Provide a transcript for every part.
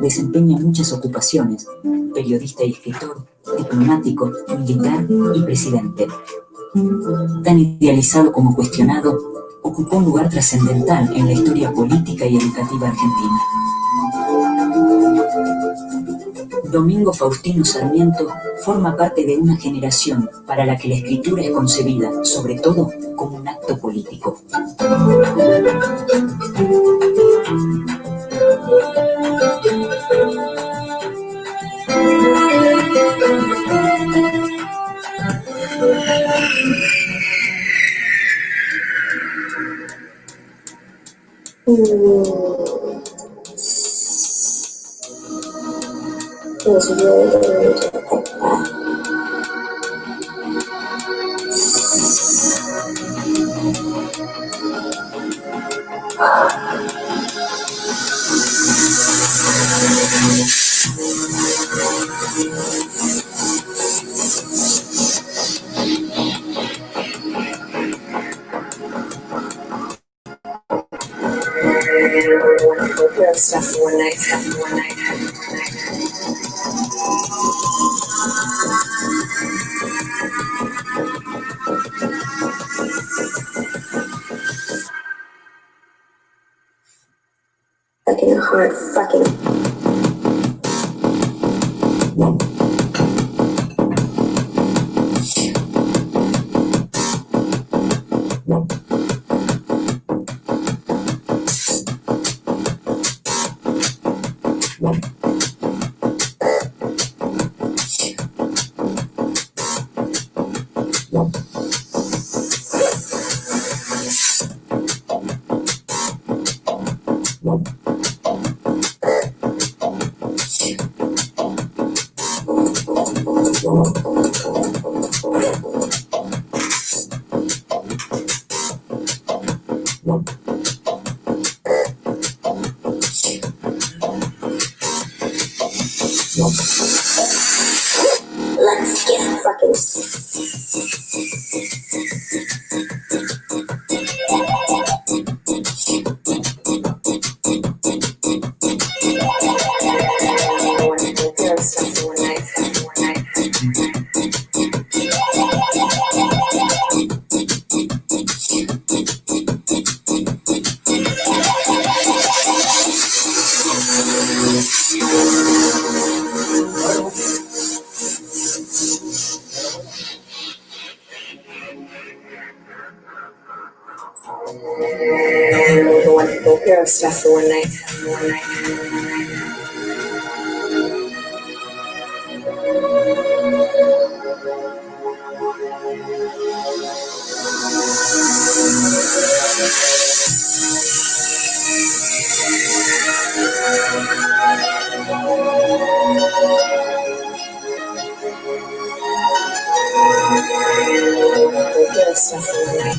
desempeña muchas ocupaciones: periodista y escritor, diplomático, militar y presidente. Tan idealizado como cuestionado, ocupó un lugar trascendental en la historia política y educativa argentina. Domingo Faustino Sarmiento forma parte de una generación para la que la escritura es concebida, sobre todo, como un acto político. It was really to pick that. Real stuff one night. Fucking hard fucking. Let's get fucking. Real stuff one night. Real stuff one night. Real stuff one night.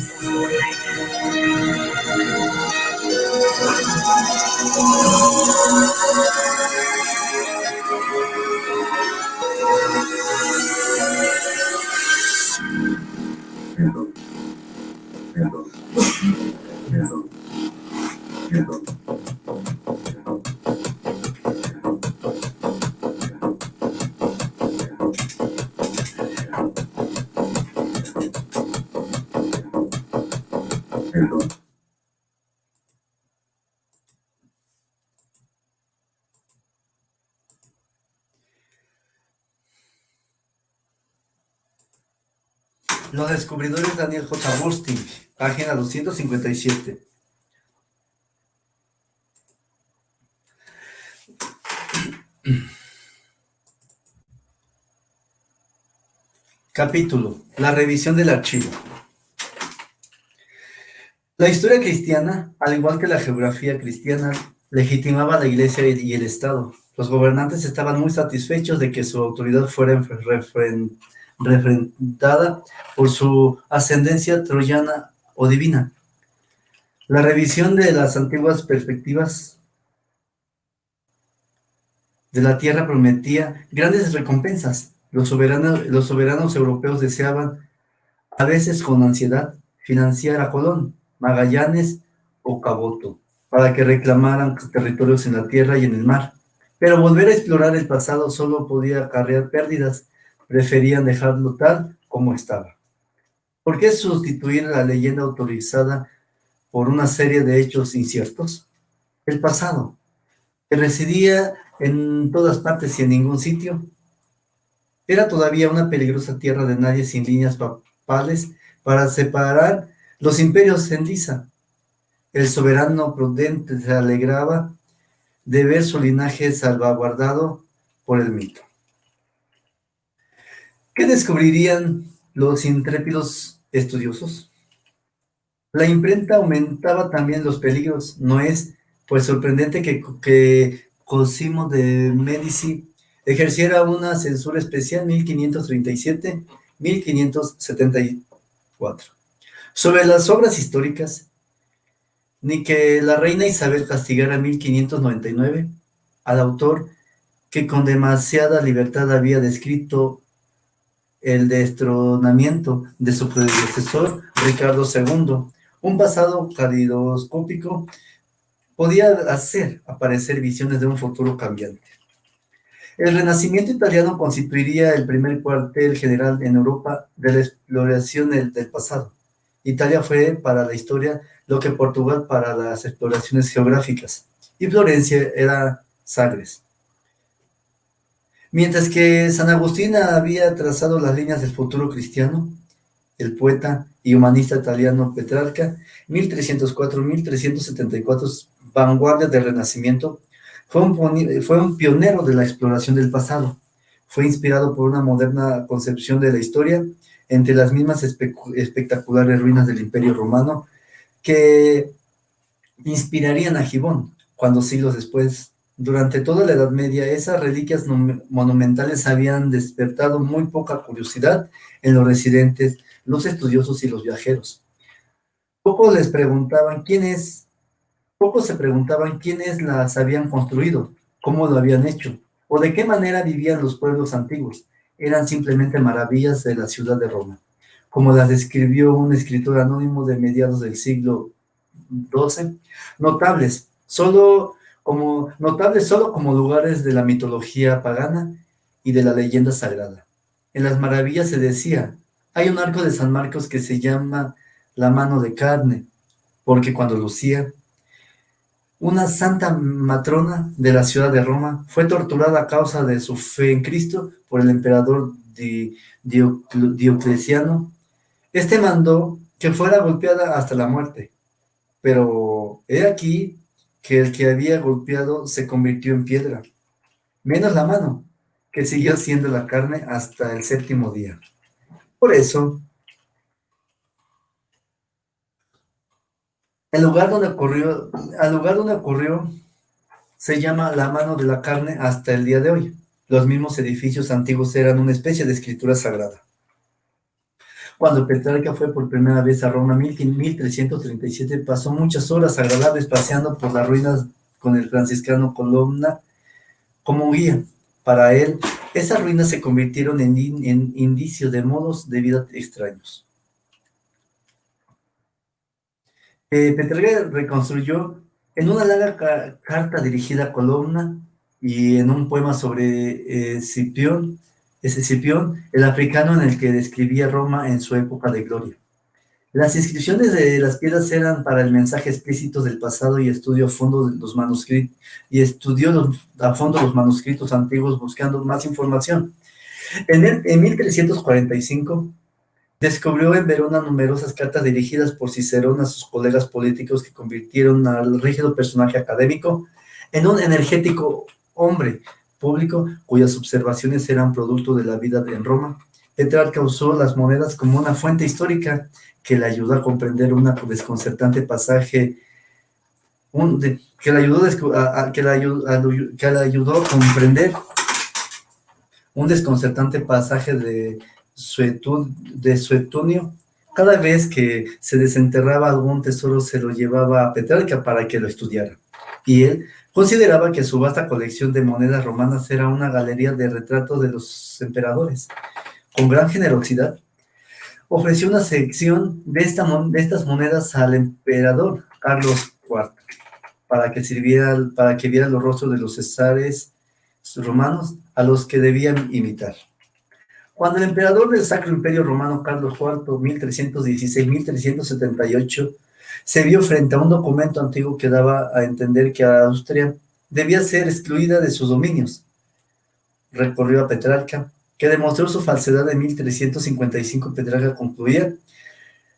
Los descubridores Daniel J. Bernstein, página 257. Capítulo: la revisión del archivo. La historia cristiana, al igual que la geografía cristiana, legitimaba a la Iglesia y el Estado. Los gobernantes estaban muy satisfechos de que su autoridad fuera refrendada por su ascendencia troyana o divina. La revisión de las antiguas perspectivas de la tierra prometía grandes recompensas. Los soberanos europeos deseaban, a veces con ansiedad, financiar a Colón, Magallanes o Caboto, para que reclamaran territorios en la tierra y en el mar. Pero volver a explorar el pasado solo podía acarrear pérdidas. Preferían dejarlo tal como estaba. ¿Por qué sustituir la leyenda autorizada por una serie de hechos inciertos? El pasado, que residía en todas partes y en ningún sitio, era todavía una peligrosa tierra de nadie sin líneas papales para separar los imperios en liza. El soberano prudente se alegraba de ver su linaje salvaguardado por el mito. ¿Qué descubrirían los intrépidos estudiosos? La imprenta aumentaba también los peligros. No es, pues, sorprendente que Cosimo de Medici ejerciera una censura especial 1537-1574 sobre las obras históricas, ni que la reina Isabel castigara en 1599 al autor que con demasiada libertad había descrito el destronamiento de su predecesor Ricardo II. Un pasado calidoscópico podía hacer aparecer visiones de un futuro cambiante. El Renacimiento italiano constituiría el primer cuartel general en Europa de la exploración del pasado. Italia fue para la historia lo que Portugal para las exploraciones geográficas, y Florencia era Sagres. Mientras que San Agustín había trazado las líneas del futuro cristiano, el poeta y humanista italiano Petrarca, 1304-1374, vanguardia del Renacimiento, fue un pionero de la exploración del pasado. Fue inspirado por una moderna concepción de la historia, entre las mismas espectaculares ruinas del Imperio Romano que inspirarían a Gibbon, cuando siglos después, durante toda la Edad Media, esas reliquias monumentales habían despertado muy poca curiosidad en los residentes, los estudiosos y los viajeros. Pocos se preguntaban quiénes las habían construido, cómo lo habían hecho, o de qué manera vivían los pueblos antiguos. Eran simplemente maravillas de la ciudad de Roma, como las describió un escritor anónimo de mediados del siglo XII, notables solo como lugares de la mitología pagana y de la leyenda sagrada. En las maravillas se decía, hay un arco de San Marcos que se llama la mano de carne, porque cuando lucía, una santa matrona de la ciudad de Roma fue torturada a causa de su fe en Cristo por el emperador Diocleciano. Este mandó que fuera golpeada hasta la muerte, pero he aquí que el que había golpeado se convirtió en piedra, menos la mano, que siguió siendo la carne hasta el séptimo día. Por eso, al lugar donde ocurrió se llama la mano de la carne hasta el día de hoy. Los mismos edificios antiguos eran una especie de escritura sagrada. Cuando Petrarca fue por primera vez a Roma en 1337, pasó muchas horas agradables paseando por las ruinas con el franciscano Colonna como guía. Para él, esas ruinas se convirtieron en indicios de modos de vida extraños. Petrarca reconstruyó en una larga carta dirigida a Colonna y en un poema sobre Escipión, el africano, en el que describía Roma en su época de gloria. Las inscripciones de las piedras eran para el mensaje explícito del pasado y estudió a fondo los manuscritos antiguos buscando más información. En 1345 descubrió en Verona numerosas cartas dirigidas por Cicerón a sus colegas políticos que convirtieron al rígido personaje académico en un energético hombre público cuyas observaciones eran producto de la vida en Roma. Petrarca usó las monedas como una fuente histórica que le ayudó a comprender un desconcertante pasaje, que le ayudó a comprender un desconcertante pasaje de Suetonio. Cada vez que se desenterraba algún tesoro se lo llevaba a Petrarca para que lo estudiara, y él consideraba que su vasta colección de monedas romanas era una galería de retratos de los emperadores. Con gran generosidad, ofreció una sección de estas monedas al emperador Carlos IV para que viera los rostros de los césares los romanos a los que debían imitar. Cuando el emperador del Sacro Imperio Romano Carlos IV, 1316-1378, se vio frente a un documento antiguo que daba a entender que Austria debía ser excluida de sus dominios, recorrió a Petrarca, que demostró su falsedad en 1355. Petrarca concluía: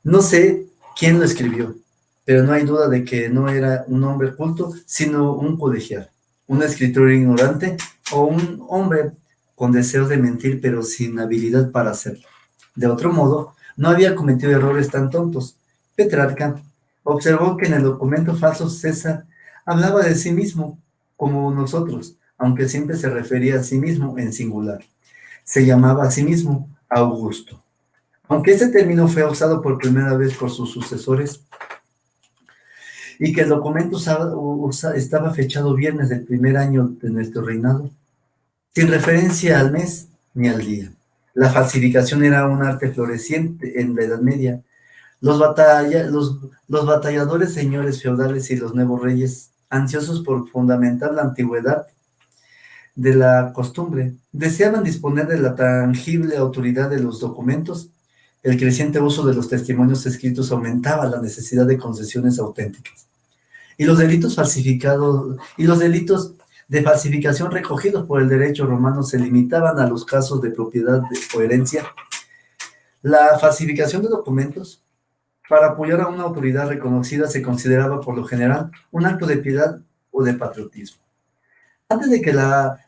no sé quién lo escribió, pero no hay duda de que no era un hombre culto, sino un colegial, un escritor ignorante o un hombre con deseos de mentir, pero sin habilidad para hacerlo. De otro modo, no había cometido errores tan tontos. Petrarca observó que en el documento falso César hablaba de sí mismo como nosotros, aunque siempre se refería a sí mismo en singular. Se llamaba a sí mismo Augusto. Aunque este término fue usado por primera vez por sus sucesores y que el documento estaba fechado viernes del primer año de nuestro reinado, sin referencia al mes ni al día. La falsificación era un arte floreciente en la Edad Media. Los batalladores señores feudales y los nuevos reyes, ansiosos por fundamentar la antigüedad de la costumbre, deseaban disponer de la tangible autoridad de los documentos. El creciente uso de los testimonios escritos aumentaba la necesidad de concesiones auténticas. Y los delitos de falsificación recogidos por el derecho romano se limitaban a los casos de propiedad o herencia. La falsificación de documentos para apoyar a una autoridad reconocida se consideraba por lo general un acto de piedad o de patriotismo. Antes de que la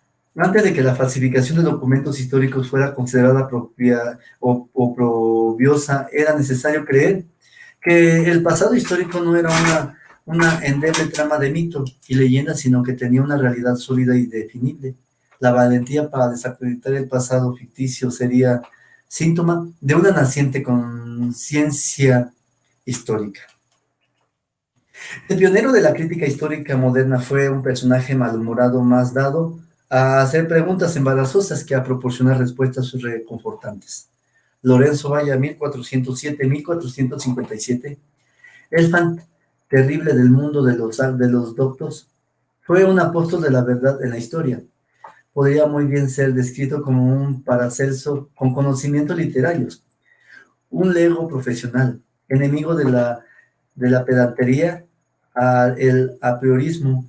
falsificación de documentos históricos fuera considerada propia o probiosa, era necesario creer que el pasado histórico no era una endeble trama de mito y leyenda, sino que tenía una realidad sólida y definible. La valentía para desacreditar el pasado ficticio sería síntoma de una naciente conciencia histórica. El pionero de la crítica histórica moderna fue un personaje malhumorado, más dado a hacer preguntas embarazosas que a proporcionar respuestas reconfortantes. Lorenzo Valla, 1407-1457, el fan terrible del mundo de los doctos, fue un apóstol de la verdad en la historia. Podría muy bien ser descrito como un Paracelso con conocimientos literarios, un lego profesional, enemigo de la pedantería, el apriorismo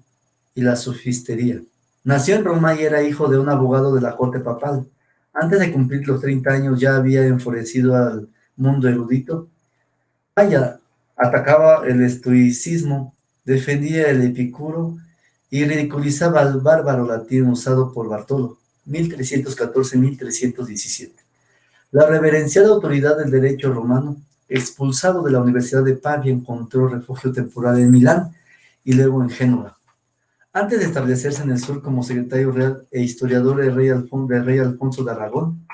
y la sofistería. Nació en Roma y era hijo de un abogado de la corte papal. Antes de cumplir los 30 años ya había enfurecido al mundo erudito. Vaya, atacaba el estoicismo, defendía el epicuro y ridiculizaba al bárbaro latín usado por Bartolo, 1314-1317. La reverenciada autoridad del derecho romano, expulsado de la Universidad de Pavia, encontró refugio temporal en Milán y luego en Génova. Antes de establecerse en el sur como secretario real e historiador del rey Alfonso de Aragón,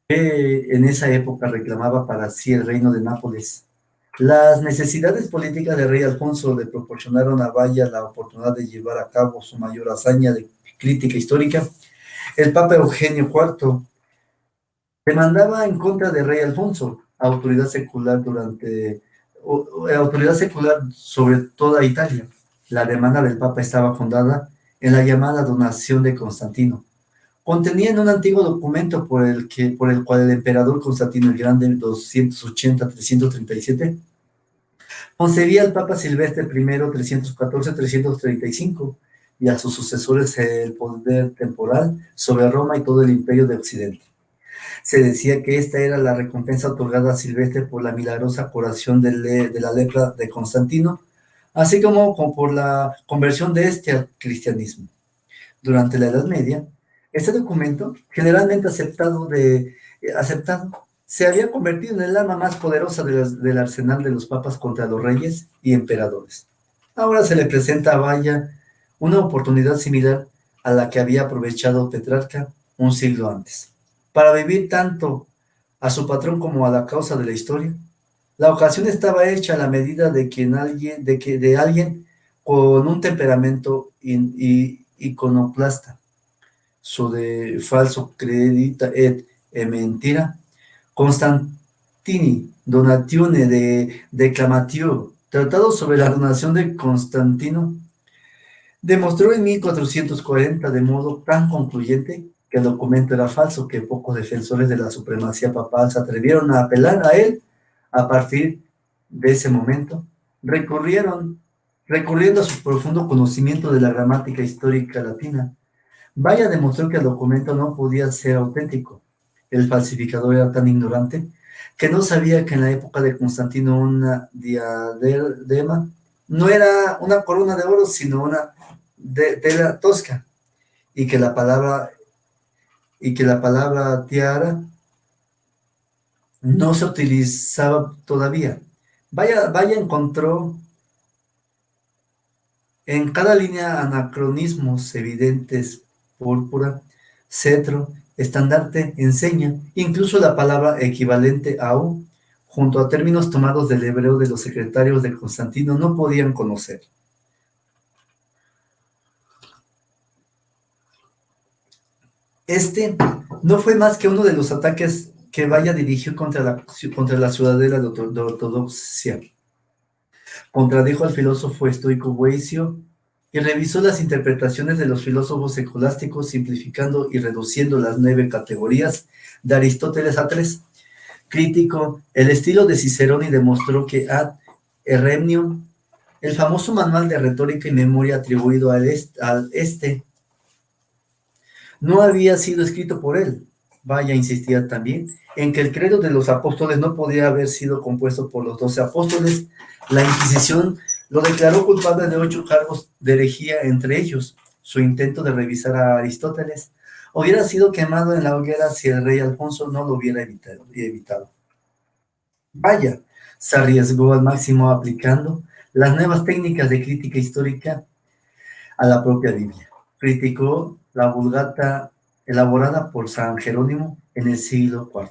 que en esa época reclamaba para sí el reino de Nápoles. Las necesidades políticas del rey Alfonso le proporcionaron a Valla la oportunidad de llevar a cabo su mayor hazaña de crítica histórica. El Papa Eugenio IV demandaba en contra del rey Alfonso, autoridad secular sobre toda Italia. La demanda del Papa estaba fundada en la llamada donación de Constantino. Contenía en un antiguo documento por el cual el emperador Constantino el Grande, en 280-337, concedía al Papa Silvestre I, 314-335, y a sus sucesores el poder temporal sobre Roma y todo el imperio de Occidente. Se decía que esta era la recompensa otorgada a Silvestre por la milagrosa curación de la lepra de Constantino, así como por la conversión de este al cristianismo. Durante la Edad Media, este documento, generalmente aceptado, se había convertido en el arma más poderosa del arsenal de los papas contra los reyes y emperadores. Ahora se le presenta a Valla una oportunidad similar a la que había aprovechado Petrarca un siglo antes, para vivir tanto a su patrón como a la causa de la historia. La ocasión estaba hecha a la medida de alguien con un temperamento iconoclasta, su de falso credita et mentira, Constantini, donatione de declamatio, tratado sobre la donación de Constantino, Demostró en 1440 de modo tan concluyente que el documento era falso que pocos defensores de la supremacía papal se atrevieron a apelar a él. A partir de ese momento, recurriendo a su profundo conocimiento de la gramática histórica latina, Valla demostró que el documento no podía ser auténtico. El falsificador era tan ignorante que no sabía que en la época de Constantino una diadema no era una corona de oro, sino una tela tosca, y que la palabra tiara no se utilizaba todavía. Vaya encontró en cada línea anacronismos evidentes: púrpura, cetro, estandarte, enseña, incluso la palabra equivalente a u, junto a términos tomados del hebreo de los secretarios de Constantino, no podían conocer. Este no fue más que uno de los ataques que Valla dirigió contra la ciudadela de ortodoxia. Contradijo al filósofo estoico Boecio y revisó las interpretaciones de los filósofos escolásticos, simplificando y reduciendo las 9 categorías de Aristóteles a 3. Criticó el estilo de Cicerón y demostró que Ad Herremnium, el famoso manual de retórica y memoria atribuido al no había sido escrito por él. Valla insistía también en que el credo de los apóstoles no podía haber sido compuesto por los 12 apóstoles. La Inquisición lo declaró culpable de 8 cargos de herejía, entre ellos su intento de revisar a Aristóteles. Hubiera sido quemado en la hoguera si el rey Alfonso no lo hubiera evitado. Valla se arriesgó al máximo aplicando las nuevas técnicas de crítica histórica a la propia Biblia. Criticó la Vulgata elaborada por San Jerónimo en el siglo IV.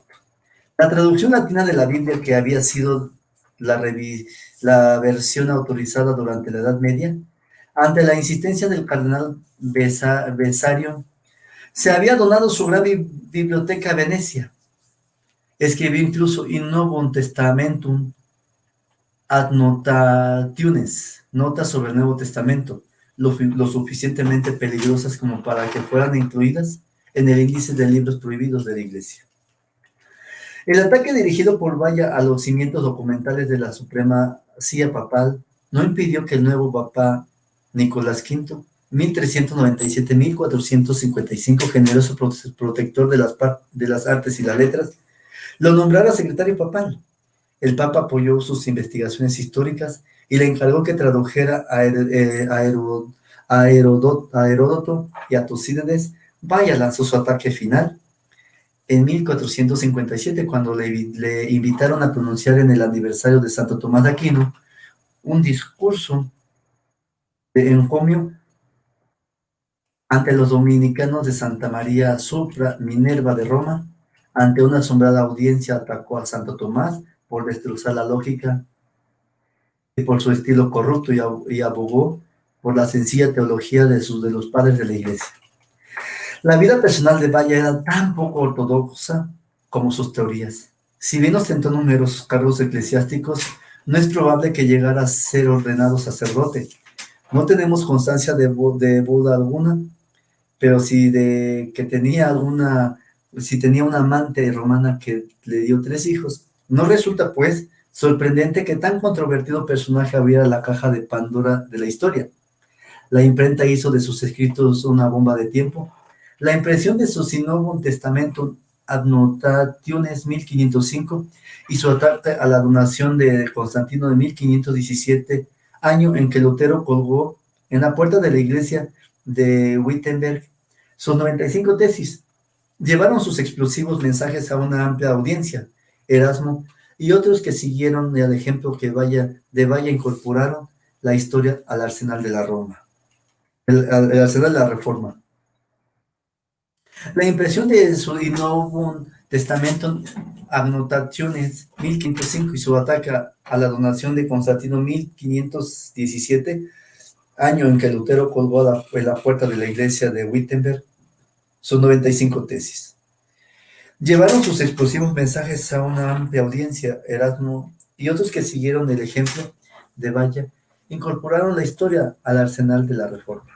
La traducción latina de la Biblia, que había sido la versión autorizada durante la Edad Media, ante la insistencia del cardenal Besario, se había donado su gran biblioteca a Venecia. Escribió incluso In Novum Testamentum Adnotationes, notas sobre el Nuevo Testamento, lo suficientemente peligrosas como para que fueran incluidas en el índice de libros prohibidos de la Iglesia. El ataque dirigido por Valla a los cimientos documentales de la supremacía papal no impidió que el nuevo papa Nicolás V, 1397-1455, generoso protector de las artes y las letras, lo nombrara secretario papal. El papa apoyó sus investigaciones históricas y le encargó que tradujera a Heródoto y a Tucídides. Valla lanzó su ataque final en 1457, cuando le invitaron a pronunciar en el aniversario de Santo Tomás de Aquino un discurso de encomio ante los dominicanos de Santa María Supra Minerva de Roma. Ante una asombrada audiencia atacó a Santo Tomás por destrozar la lógica y por su estilo corrupto, y abogó por la sencilla teología de los padres de la Iglesia. La vida personal de Valla era tan poco ortodoxa como sus teorías. Si bien ostentó numerosos cargos eclesiásticos, no es probable que llegara a ser ordenado sacerdote. No tenemos constancia de boda alguna, pero si tenía una amante romana que le dio 3 hijos. No resulta, pues, sorprendente que tan controvertido personaje abriera la caja de Pandora de la historia. La imprenta hizo de sus escritos una bomba de tiempo. La impresión de su In Novum Testamentum Adnotationes 1505 y su ataque a la donación de Constantino de 1517, año en que Lutero colgó en la puerta de la iglesia de Wittenberg sus 95 tesis, llevaron sus explosivos mensajes a una amplia audiencia. Erasmo y otros que siguieron el ejemplo de Valla incorporaron la historia al arsenal de la el arsenal de la Reforma. La impresión de su In Novum Testamentum Adnotationes 1505 y su ataque a la donación de Constantino 1517, año en que Lutero colgó en la puerta de la iglesia de Wittenberg, sus 95 tesis. Llevaron sus explosivos mensajes a una amplia audiencia. Erasmo y otros que siguieron el ejemplo de Valla incorporaron la historia al arsenal de la Reforma.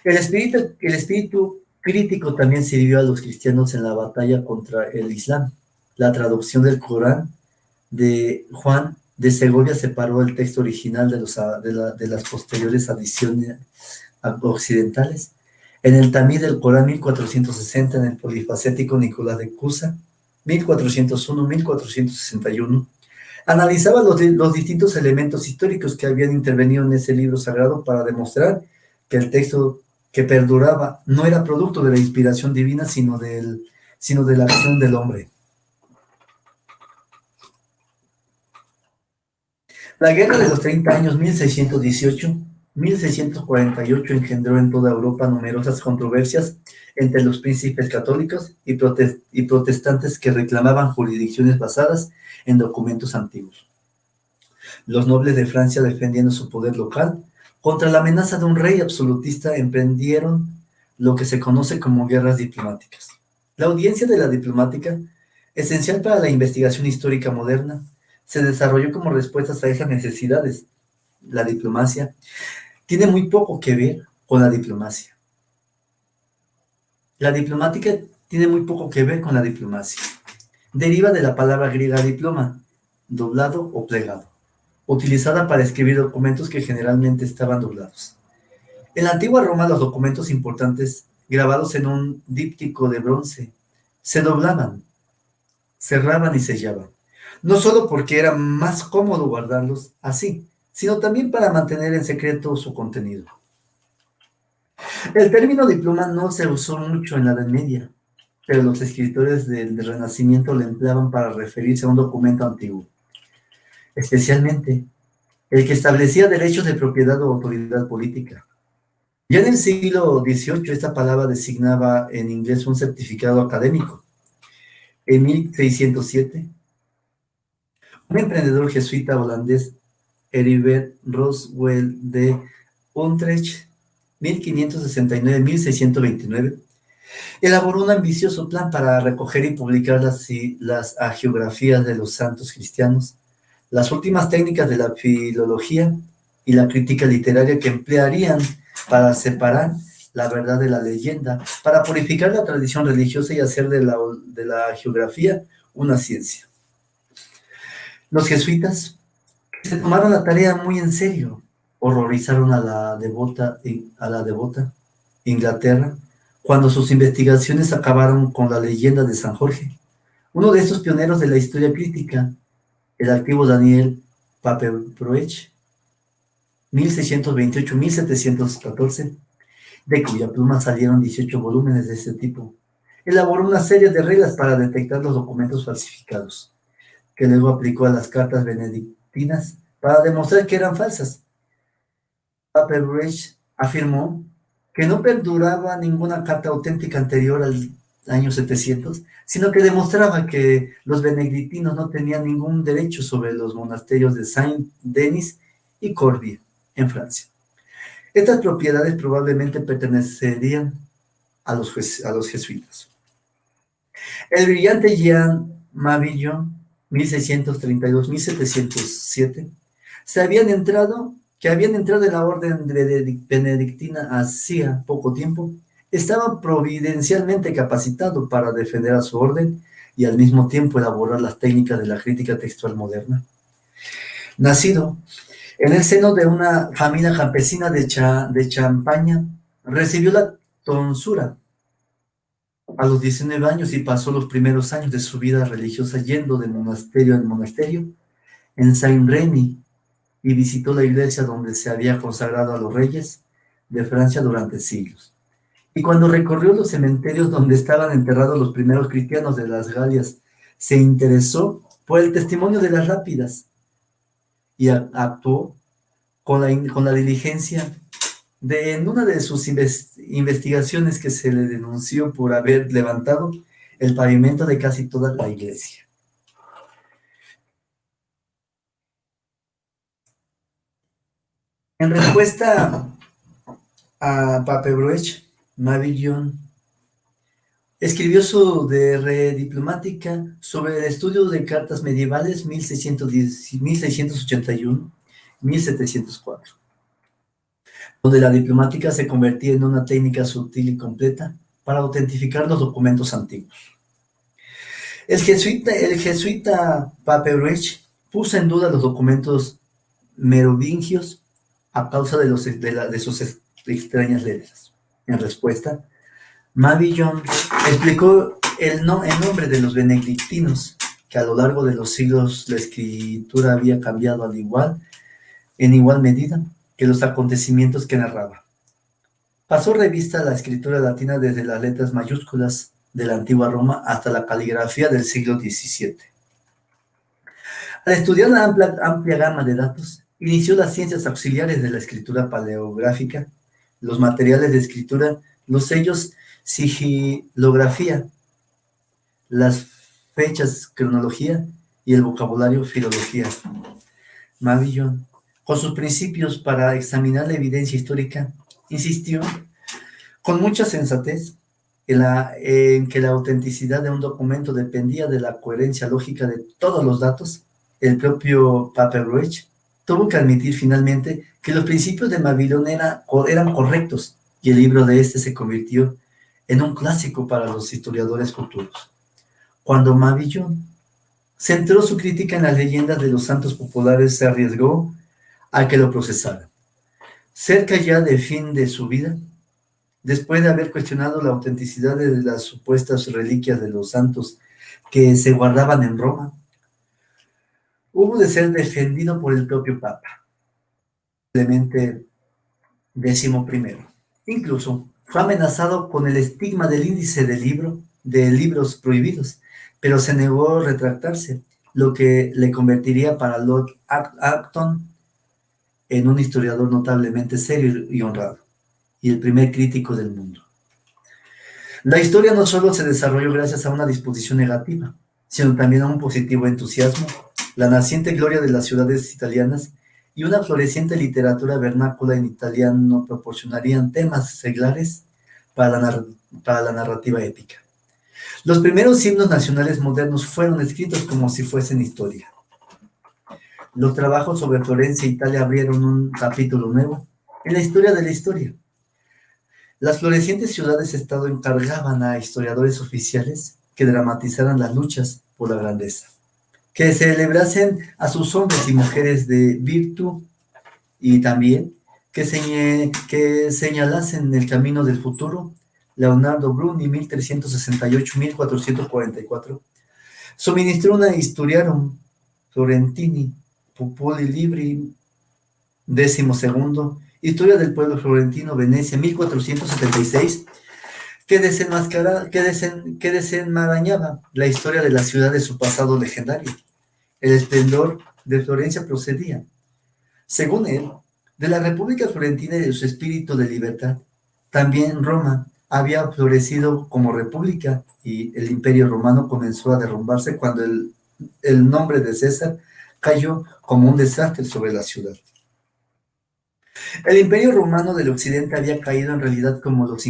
El espíritu crítico también sirvió a los cristianos en la batalla contra el Islam. La traducción del Corán de Juan de Segovia separó el texto original de las posteriores adiciones occidentales. En el Tamil del Corán 1460, en el polifacético Nicolás de Cusa 1401-1461, analizaba los distintos elementos históricos que habían intervenido en ese libro sagrado para demostrar que el texto que perduraba no era producto de la inspiración divina, sino de la acción del hombre. La Guerra de los 30 Años, 1618-1648, engendró en toda Europa numerosas controversias entre los príncipes católicos y protestantes que reclamaban jurisdicciones basadas en documentos antiguos. Los nobles de Francia, defendiendo su poder local contra la amenaza de un rey absolutista, emprendieron lo que se conoce como guerras diplomáticas. La audiencia de la diplomática, esencial para la investigación histórica moderna, se desarrolló como respuestas a esas necesidades. La diplomacia tiene muy poco que ver con la diplomacia. La diplomática tiene muy poco que ver con la diplomacia. Deriva de la palabra griega diploma, doblado o plegado, utilizada para escribir documentos que generalmente estaban doblados. En la antigua Roma, los documentos importantes grabados en un díptico de bronce se doblaban, cerraban y sellaban, no solo porque era más cómodo guardarlos así, sino también para mantener en secreto su contenido. El término diploma no se usó mucho en la Edad Media, pero los escritores del Renacimiento lo empleaban para referirse a un documento antiguo, especialmente el que establecía derechos de propiedad o autoridad política. Ya en el siglo XVIII, esta palabra designaba en inglés un certificado académico. En 1607, un emprendedor jesuita holandés, Heribert Roswell de Utrecht, 1569-1629, elaboró un ambicioso plan para recoger y publicar las hagiografías de los santos cristianos, las últimas técnicas de la filología y la crítica literaria que emplearían para separar la verdad de la leyenda, para purificar la tradición religiosa y hacer de la geografía una ciencia. Los jesuitas se tomaron la tarea muy en serio, horrorizaron a la devota Inglaterra cuando sus investigaciones acabaron con la leyenda de San Jorge. Uno de estos pioneros de la historia crítica, el activo Daniel Paperbroech, 1628-1714, de cuya pluma salieron 18 volúmenes de este tipo, elaboró una serie de reglas para detectar los documentos falsificados, que luego aplicó a las cartas benedictinas para demostrar que eran falsas. Paperbroech afirmó que no perduraba ninguna carta auténtica anterior al año 700, sino que demostraba que los benedictinos no tenían ningún derecho sobre los monasterios de Saint-Denis y Corbie, en Francia. Estas propiedades probablemente pertenecerían a los jesuitas. El brillante Jean Mabillon, 1632-1707, que habían entrado en la orden benedictina hacía poco tiempo, estaba providencialmente capacitado para defender a su orden y al mismo tiempo elaborar las técnicas de la crítica textual moderna. Nacido en el seno de una familia campesina de Champaña, recibió la tonsura a los 19 años y pasó los primeros años de su vida religiosa yendo de monasterio en monasterio en Saint-Remy, y visitó la iglesia donde se había consagrado a los reyes de Francia durante siglos. Y cuando recorrió los cementerios donde estaban enterrados los primeros cristianos de las Galias, se interesó por el testimonio de las lápidas y actuó con la diligencia en una de sus investigaciones que se le denunció por haber levantado el pavimento de casi toda la iglesia. En respuesta a Paperbroech, Mabillon escribió su De Re Diplomatica sobre el estudio de cartas medievales 1681-1704. donde la diplomática se convertía en una técnica sutil y completa para autentificar los documentos antiguos. El jesuita Paperuch puso en duda los documentos merovingios a causa de sus extrañas letras. En respuesta, Mabillon explicó el nombre de los benedictinos, que a lo largo de los siglos la escritura había cambiado en igual medida que los acontecimientos que narraba. Pasó revista a la escritura latina desde las letras mayúsculas de la antigua Roma hasta la caligrafía del siglo XVII. Al estudiar la amplia gama de datos, inició las ciencias auxiliares de la escritura paleográfica, los materiales de escritura, los sellos, sigilografía, las fechas, cronología y el vocabulario, filología. Mabillon, con sus principios para examinar la evidencia histórica, insistió con mucha sensatez en que la autenticidad de un documento dependía de la coherencia lógica de todos los datos. El propio Paperuch tuvo que admitir finalmente que los principios de Mabillon eran correctos, y el libro de este se convirtió en un clásico para los historiadores futuros. Cuando Mabillon centró su crítica en las leyendas de los santos populares, se arriesgó a que lo procesaran. Cerca ya del fin de su vida, después de haber cuestionado la autenticidad de las supuestas reliquias de los santos que se guardaban en Roma, hubo de ser defendido por el propio Papa, Clemente XI. Incluso fue amenazado con el estigma del índice de libros prohibidos, pero se negó a retractarse, lo que le convertiría para Lord Acton en un historiador notablemente serio y honrado, y el primer crítico del mundo. La historia no solo se desarrolló gracias a una disposición negativa, sino también a un positivo entusiasmo, la naciente gloria de las ciudades italianas y una floreciente literatura vernácula en italiano proporcionarían temas seglares para la narrativa épica. Los primeros himnos nacionales modernos fueron escritos como si fuesen historia. Los trabajos sobre Florencia e Italia abrieron un capítulo nuevo en la historia de la historia. Las florecientes ciudades-estado encargaban a historiadores oficiales que dramatizaran las luchas por la grandeza, que celebrasen a sus hombres y mujeres de virtud y también que señalasen el camino del futuro. Leonardo Bruni, 1368-1444, suministró una Historiarum Florentini, Populi Libri XII, Historia del pueblo florentino, Venecia, 1476, que desenmarañaba la historia de la ciudad de su pasado legendario. El esplendor de Florencia procedía, según él, de la República Florentina y de su espíritu de libertad. También Roma había florecido como república y el imperio romano comenzó a derrumbarse cuando el nombre de César cayó como un desastre sobre la ciudad. El imperio romano del occidente había caído en realidad como las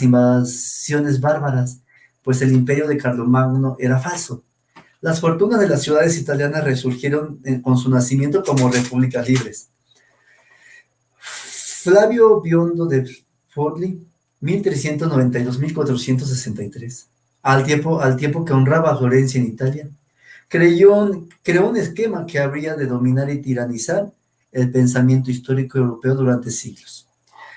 invasiones bárbaras, pues el imperio de Carlomagno era falso. Las fortunas de las ciudades italianas resurgieron con su nacimiento como repúblicas libres. Flavio Biondo de Forlì, 1392-1463, al tiempo que honraba a Florencia en Italia, creó un esquema que habría de dominar y tiranizar el pensamiento histórico europeo durante siglos.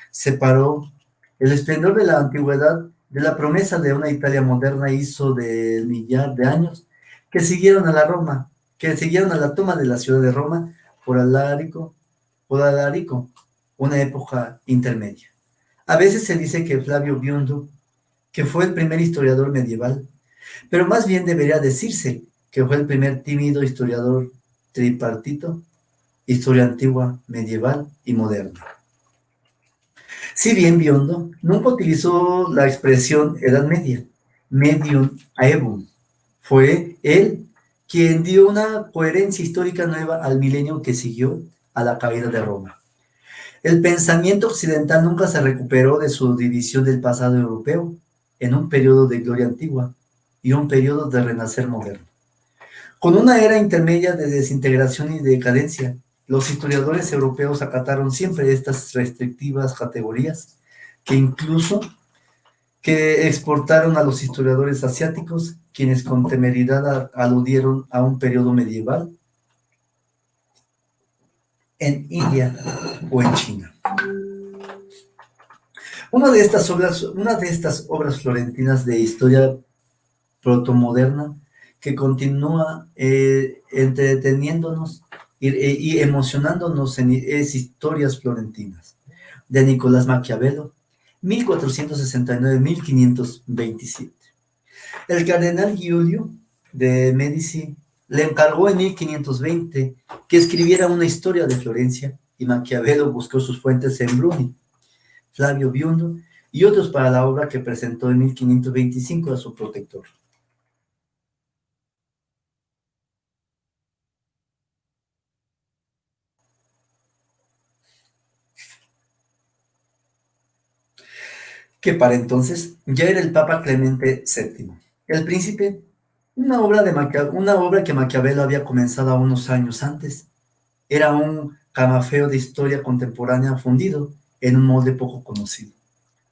Separó el esplendor de la antigüedad de la promesa de una Italia moderna, hizo del millar de años que siguieron a la toma de la ciudad de Roma por Alarico, una época intermedia. A veces se dice que Flavio Biondo, que fue el primer historiador medieval, pero más bien debería decirse que fue el primer tímido historiador tripartito, historia antigua, medieval y moderna. Si bien Biondo nunca utilizó la expresión Edad Media, medium aevum, fue él quien dio una coherencia histórica nueva al milenio que siguió a la caída de Roma. El pensamiento occidental nunca se recuperó de su división del pasado europeo en un periodo de gloria antigua y un periodo de renacer moderno. Con una era intermedia de desintegración y decadencia, Los historiadores europeos acataron siempre estas restrictivas categorías, que exportaron a los historiadores asiáticos, quienes con temeridad aludieron a un periodo medieval en India o en China. Una de estas obras florentinas de historia protomoderna que continúa entreteniéndonos y emocionándonos es Historias Florentinas, de Nicolás Maquiavelo, 1469-1527. El cardenal Giulio de Medici le encargó en 1520 que escribiera una historia de Florencia, y Maquiavelo buscó sus fuentes en Bruni, Flavio Biondo y otros para la obra que presentó en 1525 a su protector. Que para entonces ya era el Papa Clemente VII. El Príncipe, una obra que Maquiavelo había comenzado unos años antes. Era un camafeo de historia contemporánea fundido en un molde poco conocido.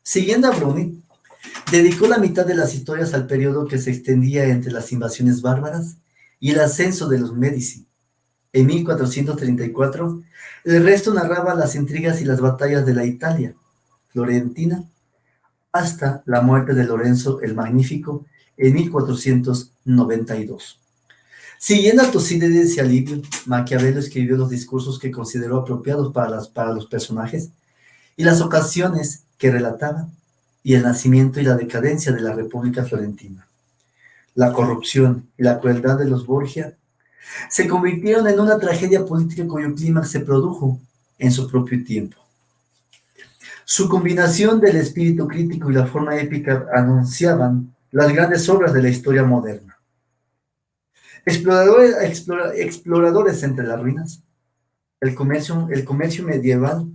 Siguiendo a Bruni, dedicó la mitad de las historias al periodo que se extendía entre las invasiones bárbaras y el ascenso de los Medici. En 1434, el resto narraba las intrigas y las batallas de la Italia florentina hasta la muerte de Lorenzo el Magnífico en 1492. Siguiendo a Tucídides y a Livio, Maquiavelo escribió los discursos que consideró apropiados para los personajes y las ocasiones que relataban, y el nacimiento y la decadencia de la República Florentina. La corrupción y la crueldad de los Borgia se convirtieron en una tragedia política cuyo clímax se produjo en su propio tiempo. Su combinación del espíritu crítico y la forma épica anunciaban las grandes obras de la historia moderna. Exploradores entre las ruinas, el comercio medieval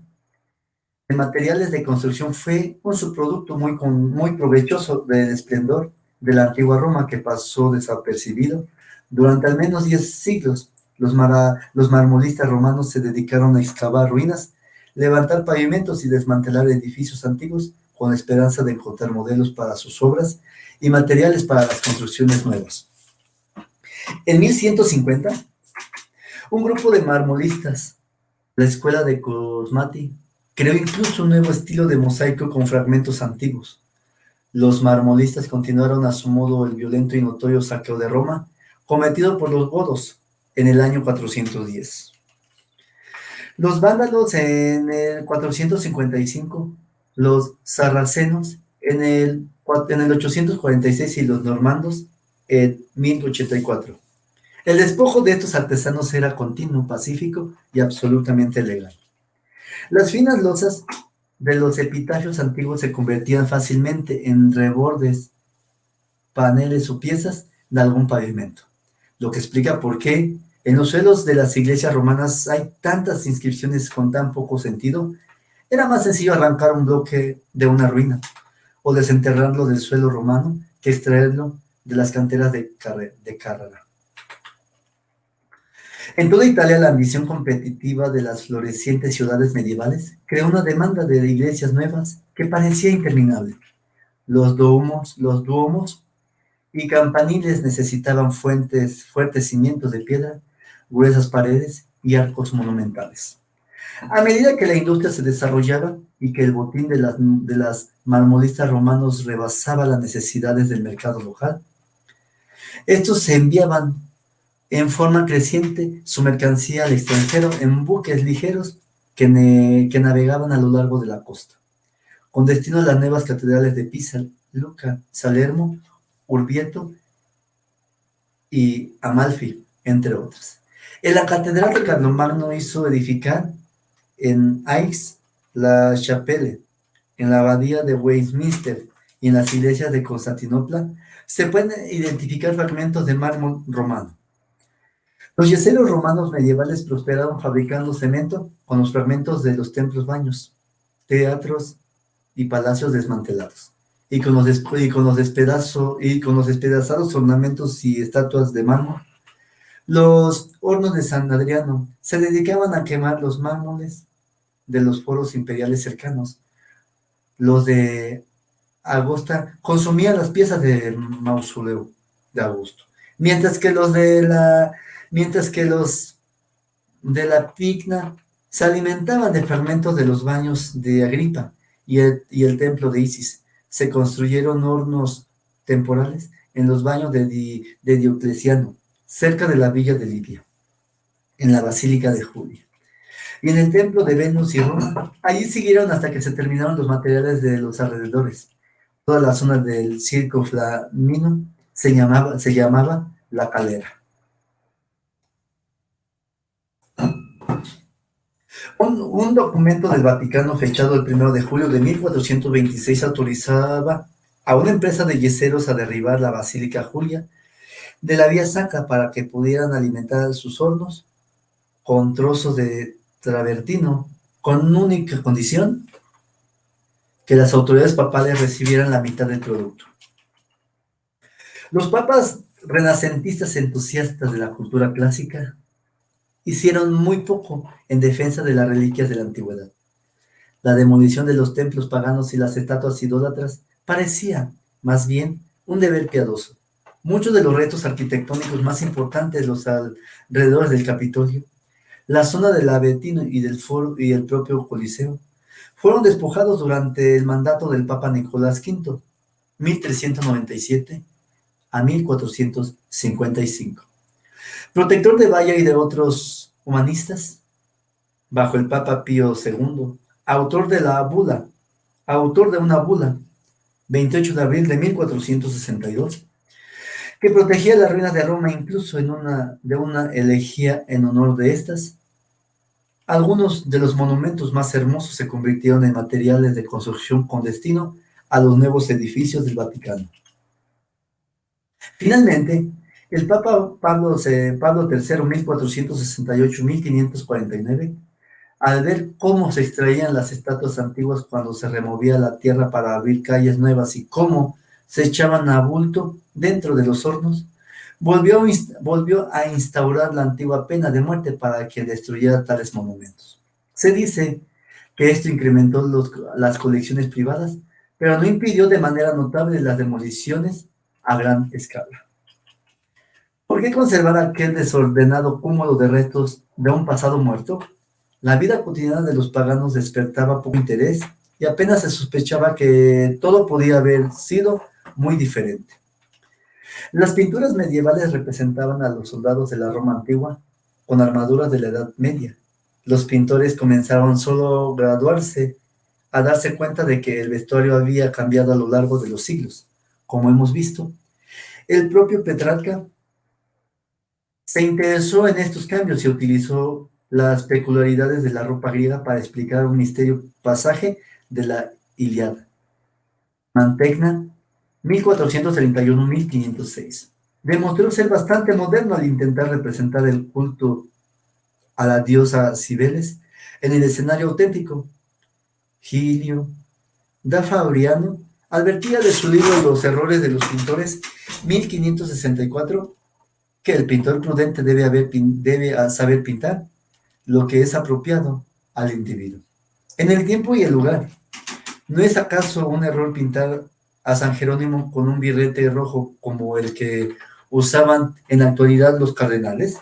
de materiales de construcción fue un subproducto muy provechoso del esplendor de la antigua Roma, que pasó desapercibido. Durante al menos 10 siglos, los marmolistas romanos se dedicaron a excavar ruinas, levantar pavimentos y desmantelar edificios antiguos con la esperanza de encontrar modelos para sus obras y materiales para las construcciones nuevas. En 1150, un grupo de marmolistas, la escuela de Cosmati, creó incluso un nuevo estilo de mosaico con fragmentos antiguos. Los marmolistas continuaron a su modo el violento y notorio saqueo de Roma, cometido por los godos en el año 410. Los vándalos en el 455, los sarracenos en el 846 y los normandos en 1084. El despojo de estos artesanos era continuo, pacífico y absolutamente legal. Las finas losas de los epitafios antiguos se convertían fácilmente en rebordes, paneles o piezas de algún pavimento, lo que explica por qué en los suelos de las iglesias romanas hay tantas inscripciones con tan poco sentido. Era más sencillo arrancar un bloque de una ruina o desenterrarlo del suelo romano que extraerlo de las canteras de Carrara. En toda Italia, la ambición competitiva de las florecientes ciudades medievales creó una demanda de iglesias nuevas que parecía interminable. Los duomos y campaniles necesitaban fuertes cimientos de piedra, gruesas paredes y arcos monumentales. A medida que la industria se desarrollaba y que el botín de las marmolistas romanos rebasaba las necesidades del mercado local, estos se enviaban en forma creciente su mercancía al extranjero en buques ligeros que navegaban a lo largo de la costa, con destino a las nuevas catedrales de Pisa, Lucca, Salermo, Urbieto y Amalfi, entre otras. En la catedral de Carlomagno hizo edificar en Aix-la-Chapelle, en la abadía de Westminster y en las iglesias de Constantinopla se pueden identificar fragmentos de mármol romano. Los yeseros romanos medievales prosperaron fabricando cemento con los fragmentos de los templos, baños, teatros y palacios desmantelados, y con los despedazados ornamentos y estatuas de mármol. Los hornos de San Adriano se dedicaban a quemar los mármoles de los foros imperiales cercanos. Los de Agosta consumían las piezas del mausoleo de Augusto, mientras que los de la Pigna se alimentaban de fermentos de los baños de Agripa y el templo de Isis. Se construyeron hornos temporales en los baños de Diocleciano, cerca de la villa de Libia, en la Basílica de Julia. Y en el templo de Venus y Roma, allí siguieron hasta que se terminaron los materiales de los alrededores. Toda la zona del Circo Flamino se llamaba La Calera. Un documento del Vaticano fechado el 1 de julio de 1426 autorizaba a una empresa de yeseros a derribar la Basílica Julia de la Vía Sacra para que pudieran alimentar sus hornos con trozos de travertino, con una única condición: que las autoridades papales recibieran la mitad del producto. Los papas renacentistas entusiastas de la cultura clásica hicieron muy poco en defensa de las reliquias de la antigüedad. La demolición de los templos paganos y las estatuas idólatras parecía, más bien, un deber piadoso. Muchos de los retos arquitectónicos más importantes, los alrededores del Capitolio, la zona del Avetino y del Foro y el propio Coliseo, fueron despojados durante el mandato del Papa Nicolás V, 1397 a 1455. Protector de Valla y de otros humanistas, bajo el Papa Pío II, autor de una bula, 28 de abril de 1462, que protegía las ruinas de Roma incluso de una elegía en honor de estas. Algunos de los monumentos más hermosos se convirtieron en materiales de construcción con destino a los nuevos edificios del Vaticano. Finalmente, el Papa Pablo III, 1468-1549, al ver cómo se extraían las estatuas antiguas cuando se removía la tierra para abrir calles nuevas y cómo se echaban a bulto dentro de los hornos, volvió a instaurar la antigua pena de muerte para quien destruyera tales monumentos. Se dice que esto incrementó las colecciones privadas, pero no impidió de manera notable las demoliciones a gran escala. ¿Por qué conservar aquel desordenado cúmulo de restos de un pasado muerto? La vida cotidiana de los paganos despertaba poco interés y apenas se sospechaba que todo podía haber sido muy diferente. Las pinturas medievales representaban a los soldados de la Roma antigua con armaduras de la Edad Media. Los pintores comenzaron solo a graduarse, a darse cuenta de que el vestuario había cambiado a lo largo de los siglos. Como hemos visto, el propio Petrarca se interesó en estos cambios y utilizó las peculiaridades de la ropa griega para explicar un misterioso pasaje de la Ilíada. Mantegna, 1431-1506. Demostró ser bastante moderno al intentar representar el culto a la diosa Cibeles en el escenario auténtico. Gilio da Fabriano advertía de su libro Los errores de los pintores, 1564, que el pintor prudente debe saber pintar lo que es apropiado al individuo, en el tiempo y el lugar. ¿No es acaso un error pintar a San Jerónimo con un birrete rojo como el que usaban en la actualidad los cardenales?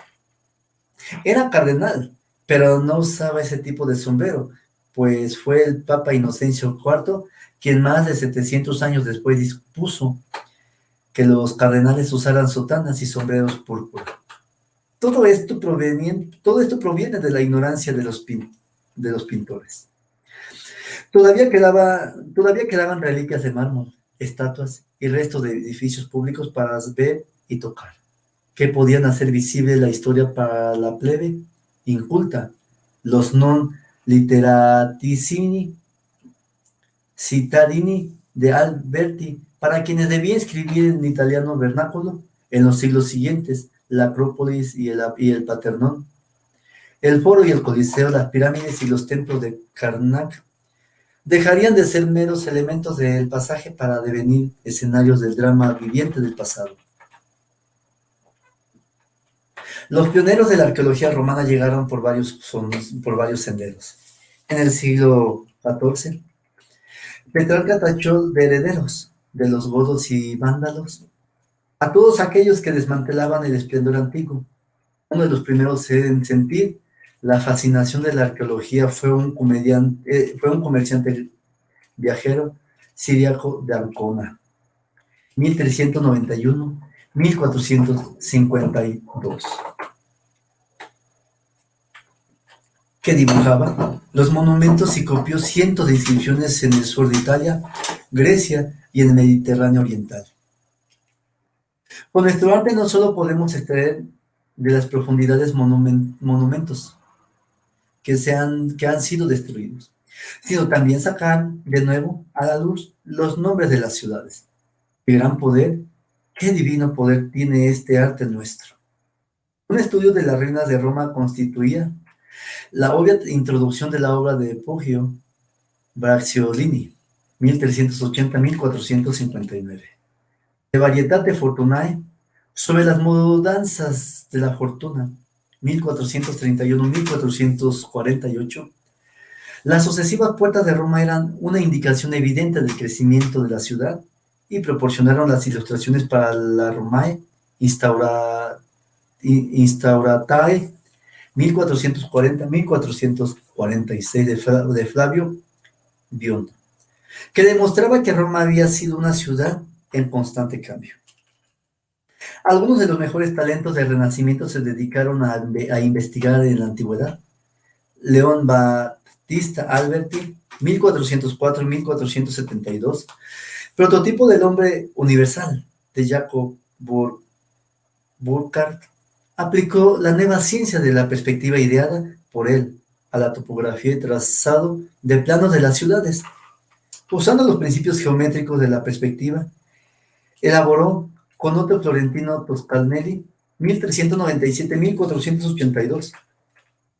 Era cardenal, pero no usaba ese tipo de sombrero, pues fue el Papa Inocencio IV quien más de 700 años después dispuso que los cardenales usaran sotanas y sombreros púrpura. Todo esto proviene de la ignorancia de los pintores. Todavía quedaban reliquias de mármol, estatuas y restos de edificios públicos para ver y tocar, que podían hacer visible la historia para la plebe inculta, los non literatissimi cittadini de Alberti, para quienes debía escribir en italiano vernáculo en los siglos siguientes, la Acrópolis y el Paternón, el Foro y el Coliseo, las pirámides y los templos de Karnak dejarían de ser meros elementos del pasaje para devenir escenarios del drama viviente del pasado. Los pioneros de la arqueología romana llegaron por varios senderos. En el siglo XIV, Petrarca tachó de herederos de los godos y vándalos a todos aquellos que desmantelaban el esplendor antiguo. Uno de los primeros en sentir la fascinación de la arqueología fue un comerciante viajero siríaco de Ancona, 1391-1452, que dibujaba los monumentos y copió cientos de inscripciones en el sur de Italia, Grecia y en el Mediterráneo oriental. Con nuestro arte no solo podemos extraer de las profundidades monumentos que han sido destruidos, sino también sacar de nuevo a la luz los nombres de las ciudades. Qué gran poder, qué divino poder tiene este arte nuestro. Un estudio de las ruinas de Roma constituía la obvia introducción de la obra de Poggio Bracciolini, 1380-1459, de Varietate Fortunae, sobre las mudanzas de la fortuna, 1431-1448. Las sucesivas puertas de Roma eran una indicación evidente del crecimiento de la ciudad y proporcionaron las ilustraciones para la Romae Instauratae, 1440-1446 de Flavio Biondo, que demostraba que Roma había sido una ciudad en constante cambio. Algunos de los mejores talentos del Renacimiento se dedicaron a investigar en la antigüedad. León Battista Alberti, 1404-1472, prototipo del hombre universal de Jacob Burckhardt, aplicó la nueva ciencia de la perspectiva ideada por él a la topografía y trazado de planos de las ciudades. Usando los principios geométricos de la perspectiva, elaboró con otro florentino Toscanelli, 1397-1482,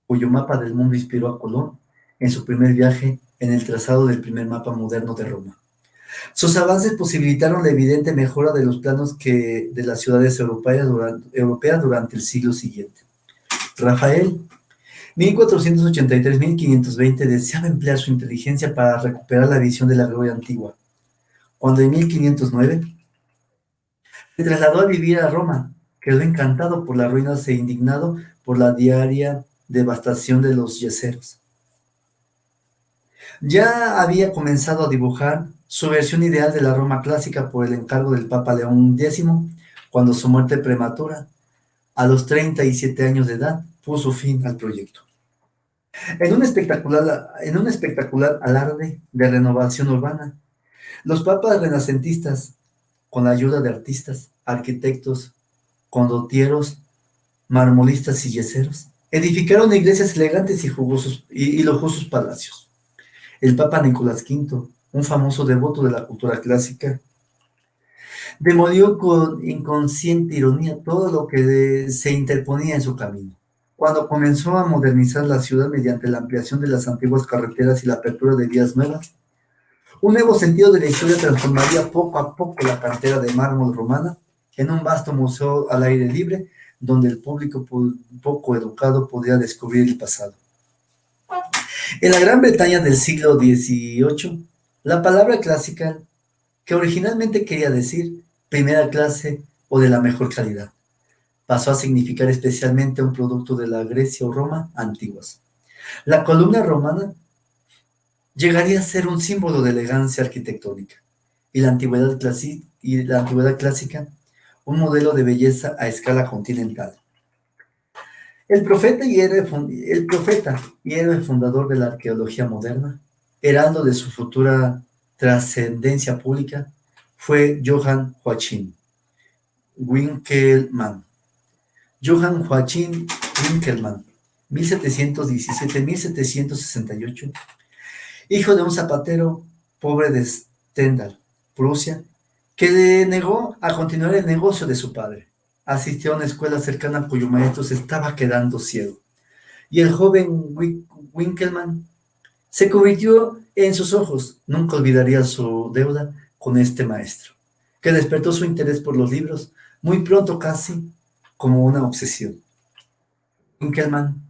cuyo mapa del mundo inspiró a Colón en su primer viaje en el trazado del primer mapa moderno de Roma. Sus avances posibilitaron la evidente mejora de los planos de las ciudades europeas durante el siglo siguiente. Rafael, 1483-1520, deseaba emplear su inteligencia para recuperar la visión de la gloria antigua. Cuando en 1509 se trasladó a vivir a Roma, quedó encantado por las ruinas e indignado por la diaria devastación de los yeseros. Ya había comenzado a dibujar su versión ideal de la Roma clásica por el encargo del Papa León X, cuando su muerte prematura, a los 37 años de edad, puso fin al proyecto. En un espectacular alarde de renovación urbana, los papas renacentistas, con la ayuda de artistas, arquitectos, condotieros, marmolistas y yeseros, edificaron iglesias elegantes y lujosos palacios. El Papa Nicolás V, un famoso devoto de la cultura clásica, demolió con inconsciente ironía todo lo que se interponía en su camino. Cuando comenzó a modernizar la ciudad mediante la ampliación de las antiguas carreteras y la apertura de vías nuevas, un nuevo sentido de la historia transformaría poco a poco la cantera de mármol romana en un vasto museo al aire libre, donde el público poco educado podía descubrir el pasado. En la Gran Bretaña del siglo XVIII, la palabra clásica, que originalmente quería decir primera clase o de la mejor calidad, pasó a significar especialmente un producto de la Grecia o Roma antiguas. La columna romana llegaría a ser un símbolo de elegancia arquitectónica, y la antigüedad clásica un modelo de belleza a escala continental. El profeta y héroe fundador de la arqueología moderna, heraldo de su futura trascendencia pública, fue Johann Joachim Winckelmann. Johann Joachim Winckelmann, 1717-1768, hijo de un zapatero pobre de Stendal, Prusia, que negó a continuar el negocio de su padre. Asistió a una escuela cercana cuyo maestro se estaba quedando ciego, y el joven Winckelmann se convirtió en sus ojos. Nunca olvidaría su deuda con este maestro, que despertó su interés por los libros muy pronto, casi como una obsesión. Winkelmann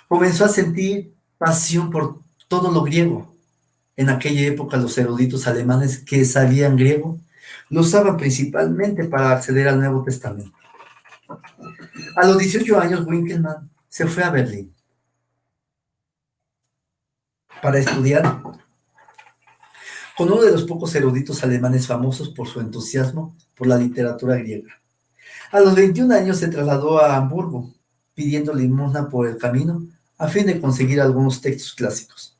comenzó a sentir pasión por todo lo griego. En aquella época los eruditos alemanes que sabían griego lo usaban principalmente para acceder al Nuevo Testamento. A los 18 años, Winkelmann se fue a Berlín para estudiar con uno de los pocos eruditos alemanes famosos por su entusiasmo por la literatura griega. A los 21 años se trasladó a Hamburgo, pidiendo limosna por el camino a fin de conseguir algunos textos clásicos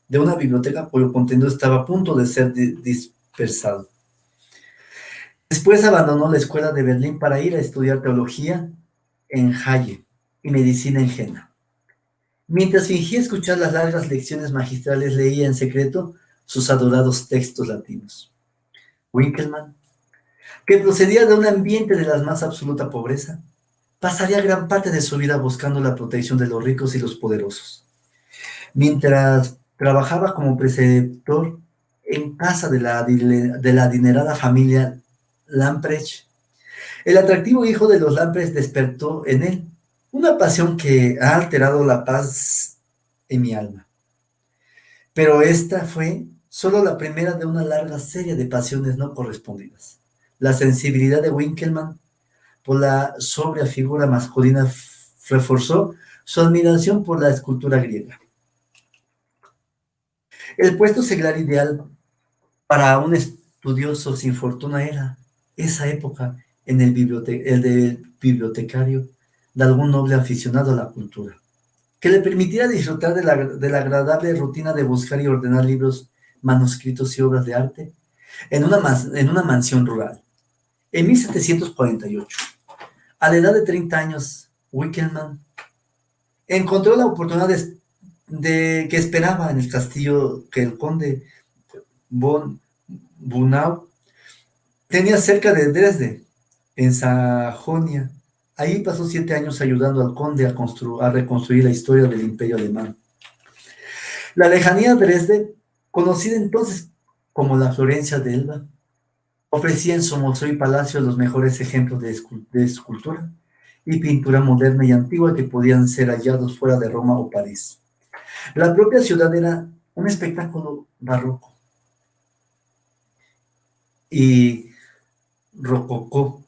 de una biblioteca cuyo contenido estaba a punto de ser dispersado. Después abandonó la escuela de Berlín para ir a estudiar teología en Halle y medicina en Jena. Mientras fingía escuchar las largas lecciones magistrales, leía en secreto sus adorados textos latinos. Winkelmann, que procedía de un ambiente de la más absoluta pobreza, pasaría gran parte de su vida buscando la protección de los ricos y los poderosos. Mientras trabajaba como preceptor en casa de la adinerada familia Lamprecht, el atractivo hijo de los Lamprecht despertó en él una pasión que ha alterado la paz en mi alma. Pero esta fue solo la primera de una larga serie de pasiones no correspondidas. La sensibilidad de Winkelmann por la sobria figura masculina reforzó su admiración por la escultura griega. El puesto seglar ideal para un estudioso sin fortuna era, esa época, el del bibliotecario de algún noble aficionado a la cultura, que le permitiera disfrutar de la agradable rutina de buscar y ordenar libros, manuscritos y obras de arte en una mansión rural. En 1748, a la edad de 30 años, Winkelmann encontró la oportunidad que esperaba en el castillo que el conde von Bunau tenía cerca de Dresde, en Sajonia. Ahí pasó 7 años ayudando al conde a reconstruir la historia del Imperio Alemán. La lejanía de Dresde, conocida entonces como la Florencia de Elba, ofrecía en su museo y palacio los mejores ejemplos de escultura y pintura moderna y antigua que podían ser hallados fuera de Roma o París. La propia ciudad era un espectáculo barroco y rococó.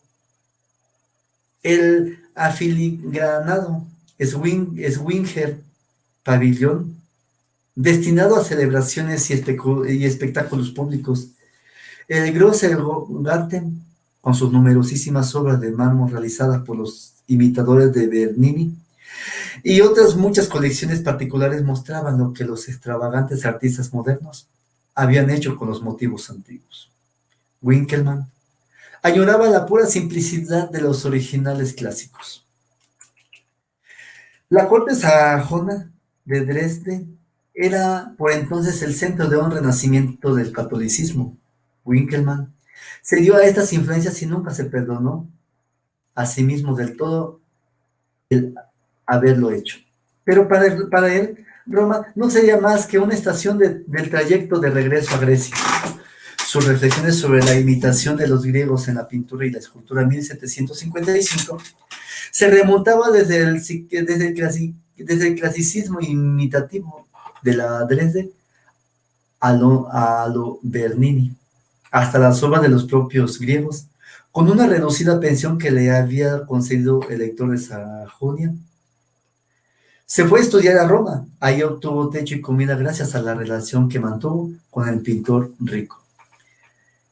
El afiligranado Swinger pabellón, destinado a celebraciones y espectáculos públicos, el Grosser Garten, con sus numerosísimas obras de mármol realizadas por los imitadores de Bernini, y otras muchas colecciones particulares mostraban lo que los extravagantes artistas modernos habían hecho con los motivos antiguos. Winkelmann añoraba la pura simplicidad de los originales clásicos. La corte sajona de Dresde era por entonces el centro de un renacimiento del catolicismo. Winkelmann se dio a estas influencias y nunca se perdonó a sí mismo del todo el haberlo hecho. Pero para él, Roma no sería más que una estación del trayecto de regreso a Grecia. Sus reflexiones sobre la imitación de los griegos en la pintura y la escultura en 1755 se remontaba desde el clasicismo imitativo de la Dresde a lo Bernini, hasta las obras de los propios griegos, con una reducida pensión que le había concedido el lector de Sajonia. Se fue a estudiar a Roma. Ahí obtuvo techo y comida gracias a la relación que mantuvo con el pintor rico.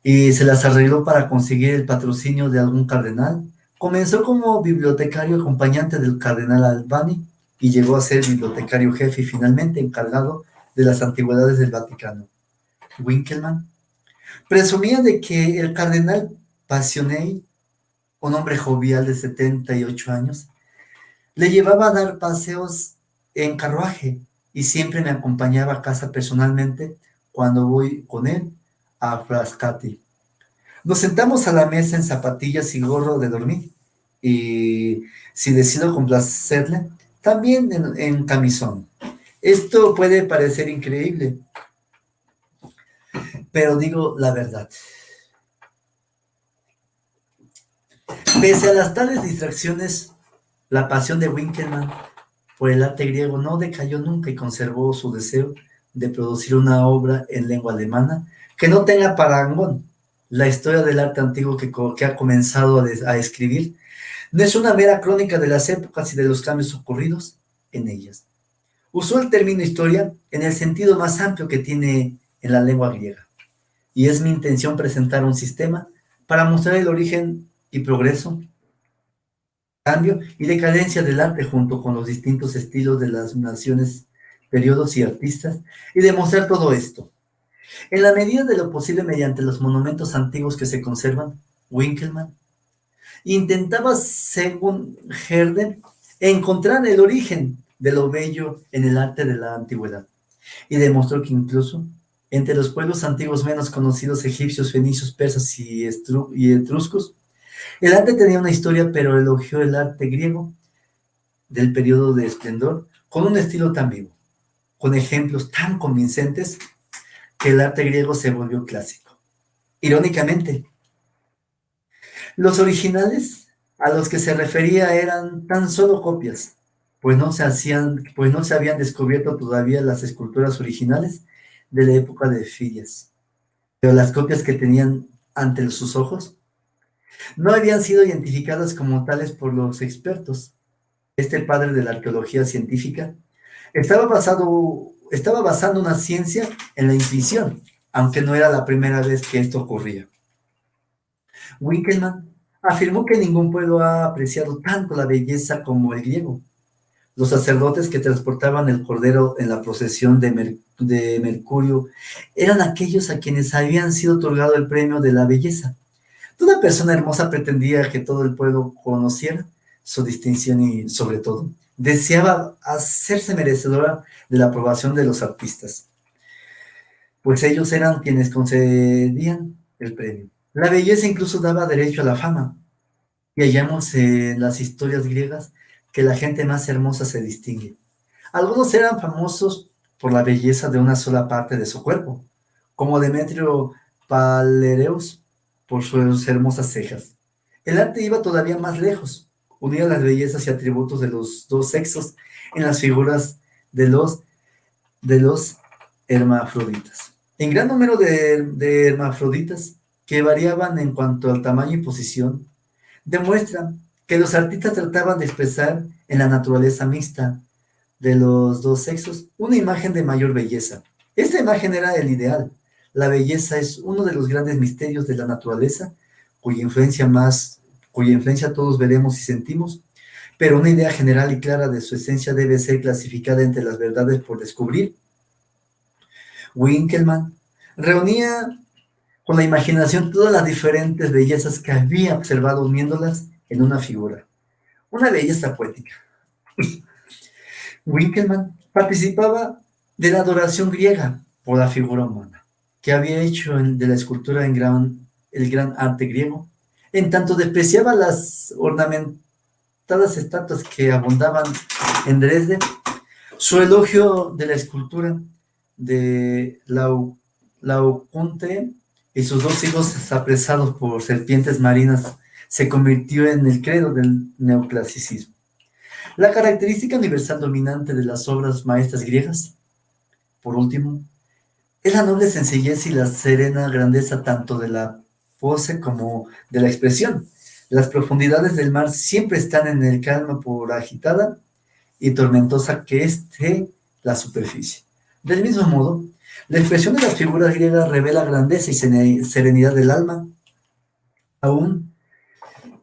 Y se las arregló para conseguir el patrocinio de algún cardenal. Comenzó como bibliotecario acompañante del cardenal Albani y llegó a ser bibliotecario jefe y finalmente encargado de las antigüedades del Vaticano. Winkelmann presumía de que el cardenal Passioney, un hombre jovial de 78 años, le llevaba a dar paseos en carruaje y siempre me acompañaba a casa personalmente cuando voy con él a Frascati. Nos sentamos a la mesa en zapatillas y gorro de dormir y, si decido complacerle, también en camisón. Esto puede parecer increíble, pero digo la verdad. Pese a las tales distracciones, la pasión de Winkelmann por el arte griego no decayó nunca y conservó su deseo de producir una obra en lengua alemana que no tenga parangón. La historia del arte antiguo que ha comenzado a escribir no es una mera crónica de las épocas y de los cambios ocurridos en ellas. Usó el término historia en el sentido más amplio que tiene en la lengua griega, y es mi intención presentar un sistema para mostrar el origen y progreso, cambio y decadencia del arte junto con los distintos estilos de las naciones, periodos y artistas, y demostrar todo esto. En la medida de lo posible mediante los monumentos antiguos que se conservan, Winkelmann intentaba, según Herder, encontrar el origen de lo bello en el arte de la antigüedad, y demostró que incluso entre los pueblos antiguos menos conocidos, egipcios, fenicios, persas y etruscos, el arte tenía una historia, pero elogió el arte griego del periodo de esplendor con un estilo tan vivo, con ejemplos tan convincentes, que el arte griego se volvió clásico. Irónicamente, los originales a los que se refería eran tan solo copias, pues no se habían descubierto todavía las esculturas originales de la época de Fidias, pero las copias que tenían ante sus ojos no habían sido identificadas como tales por los expertos. Este padre de la arqueología científica estaba basando una ciencia en la intuición, aunque no era la primera vez que esto ocurría. Winkelmann afirmó que ningún pueblo ha apreciado tanto la belleza como el griego. Los sacerdotes que transportaban el cordero en la procesión de Mercurio eran aquellos a quienes habían sido otorgado el premio de la belleza. Toda persona hermosa pretendía que todo el pueblo conociera su distinción y, sobre todo, deseaba hacerse merecedora de la aprobación de los artistas, pues ellos eran quienes concedían el premio. La belleza incluso daba derecho a la fama, y hallamos en las historias griegas que la gente más hermosa se distingue. Algunos eran famosos por la belleza de una sola parte de su cuerpo, como Demetrio Palereus por sus hermosas cejas. El arte iba todavía más lejos, unía las bellezas y atributos de los dos sexos en las figuras de los hermafroditas. En gran número de hermafroditas, que variaban en cuanto al tamaño y posición, demuestran que los artistas trataban de expresar en la naturaleza mixta de los dos sexos una imagen de mayor belleza. Esta imagen era el ideal. La belleza es uno de los grandes misterios de la naturaleza, cuya influencia todos veremos y sentimos, pero una idea general y clara de su esencia debe ser clasificada entre las verdades por descubrir. Winkelmann reunía con la imaginación todas las diferentes bellezas que había observado, uniéndolas en una figura, una belleza poética. Winkelmann participaba de la adoración griega por la figura humana, que había hecho de la escultura el gran arte griego, en tanto despreciaba las ornamentadas estatuas que abundaban en Dresde. Su elogio de la escultura de Laocoonte y sus dos hijos apresados por serpientes marinas se convirtió en el credo del neoclasicismo. La característica universal dominante de las obras maestras griegas, por último, es la noble sencillez y la serena grandeza tanto de la pose como de la expresión. Las profundidades del mar siempre están en el calma por agitada y tormentosa que esté la superficie. Del mismo modo, la expresión de las figuras griegas revela grandeza y serenidad del alma, aún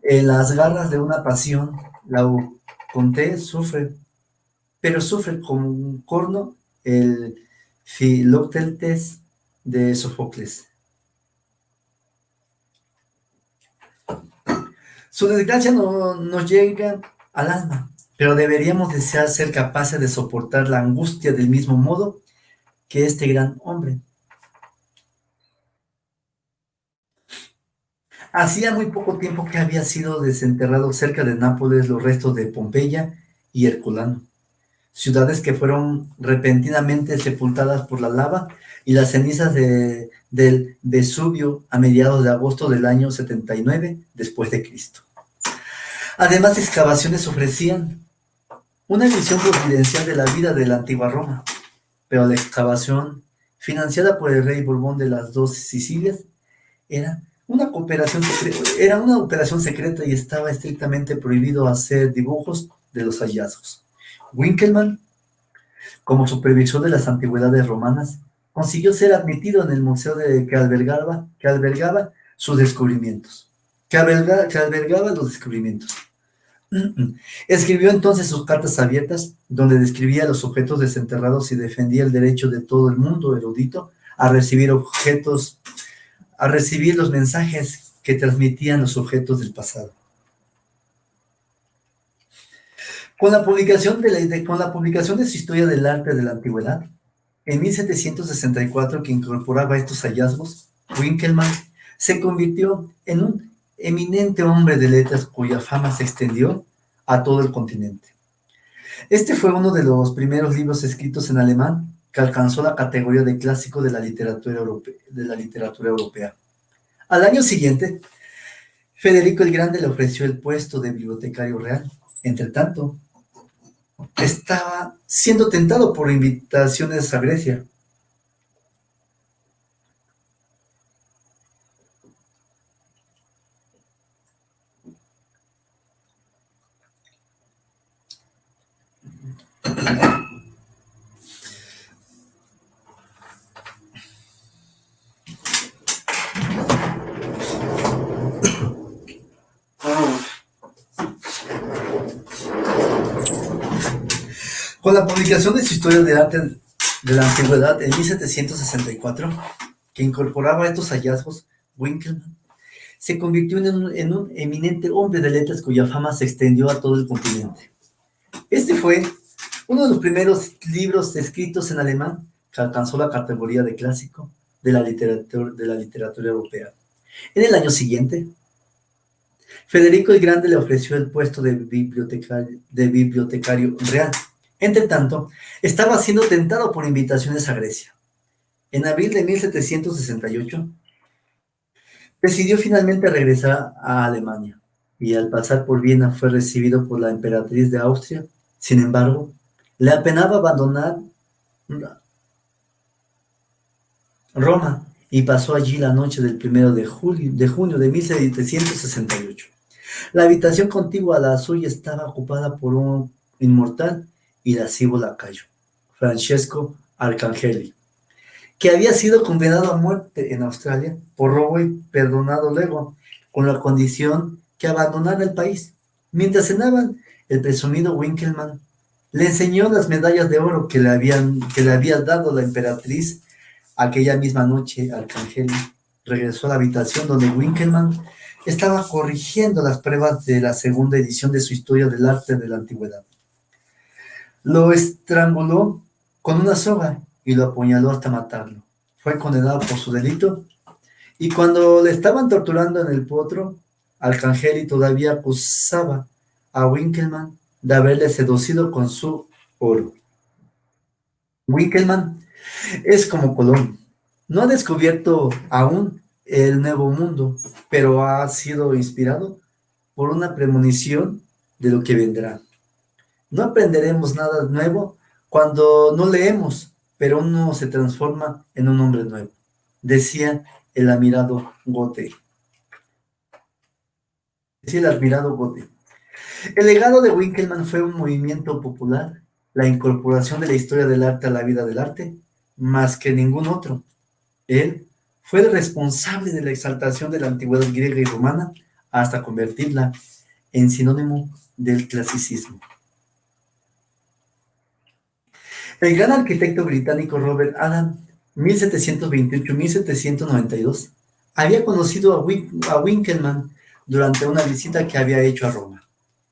en las garras de una pasión. Laocoonte sufre, pero sufre como un corno el Filoctetes de Sófocles. Su desgracia no nos llega al alma, pero deberíamos desear ser capaces de soportar la angustia del mismo modo que este gran hombre. Hacía muy poco tiempo que había sido desenterrado cerca de Nápoles los restos de Pompeya y Herculano, ciudades que fueron repentinamente sepultadas por la lava y las cenizas del Vesubio a mediados de agosto del año 79 después de Cristo. Además, excavaciones ofrecían una visión providencial de la vida de la antigua Roma, pero la excavación, financiada por el rey Borbón de las dos Sicilias, era era una operación secreta y estaba estrictamente prohibido hacer dibujos de los hallazgos. Winkelmann, como supervisor de las antigüedades romanas, consiguió ser admitido en el museo que albergaba sus descubrimientos, que albergaba los descubrimientos. Escribió entonces sus cartas abiertas, donde describía los objetos desenterrados y defendía el derecho de todo el mundo erudito a recibir los mensajes que transmitían los objetos del pasado. Con la publicación de su historia del arte de la antigüedad, en 1764, que incorporaba estos hallazgos, Winkelmann se convirtió en un eminente hombre de letras cuya fama se extendió a todo el continente. Este fue uno de los primeros libros escritos en alemán que alcanzó la categoría de clásico de la literatura europea. Al año siguiente, Federico el Grande le ofreció el puesto de bibliotecario real. Entre tanto, estaba siendo tentado por invitaciones a Grecia. Con la publicación de su historia del arte de la antigüedad en 1764, que incorporaba estos hallazgos, Winkelmann se convirtió en un eminente hombre de letras cuya fama se extendió a todo el continente. Este fue uno de los primeros libros escritos en alemán que alcanzó la categoría de clásico de la literatura europea. En el año siguiente, Federico el Grande le ofreció el puesto de bibliotecario real. Entre tanto, estaba siendo tentado por invitaciones a Grecia. En abril de 1768, decidió finalmente regresar a Alemania y al pasar por Viena fue recibido por la emperatriz de Austria. Sin embargo, le apenaba abandonar Roma y pasó allí la noche del 1 de junio de 1768. La habitación contigua a la suya estaba ocupada por un inmortal y lascivo lacayo, Francesco Arcangeli, que había sido condenado a muerte en Australia por robo y perdonado luego, con la condición que abandonara el país. Mientras cenaban, el presumido Winkelmann le enseñó las medallas de oro que le había dado la emperatriz aquella misma noche. Arcangeli regresó a la habitación donde Winkelmann estaba corrigiendo las pruebas de la segunda edición de su historia del arte de la antigüedad. Lo estranguló con una soga y lo apuñaló hasta matarlo. Fue condenado por su delito y cuando le estaban torturando en el potro, Arcangeli todavía acusaba a Winkelmann de haberle seducido con su oro. Winkelmann es como Colón. No ha descubierto aún el nuevo mundo, pero ha sido inspirado por una premonición de lo que vendrá. No aprenderemos nada nuevo cuando no leemos, pero uno se transforma en un hombre nuevo, decía el admirado Goethe. El legado de Winkelmann fue un movimiento popular, la incorporación de la historia del arte a la vida del arte, más que ningún otro. Él fue el responsable de la exaltación de la antigüedad griega y romana hasta convertirla en sinónimo del clasicismo. El gran arquitecto británico Robert Adam, 1728-1792, había conocido a Winkelmann durante una visita que había hecho a Roma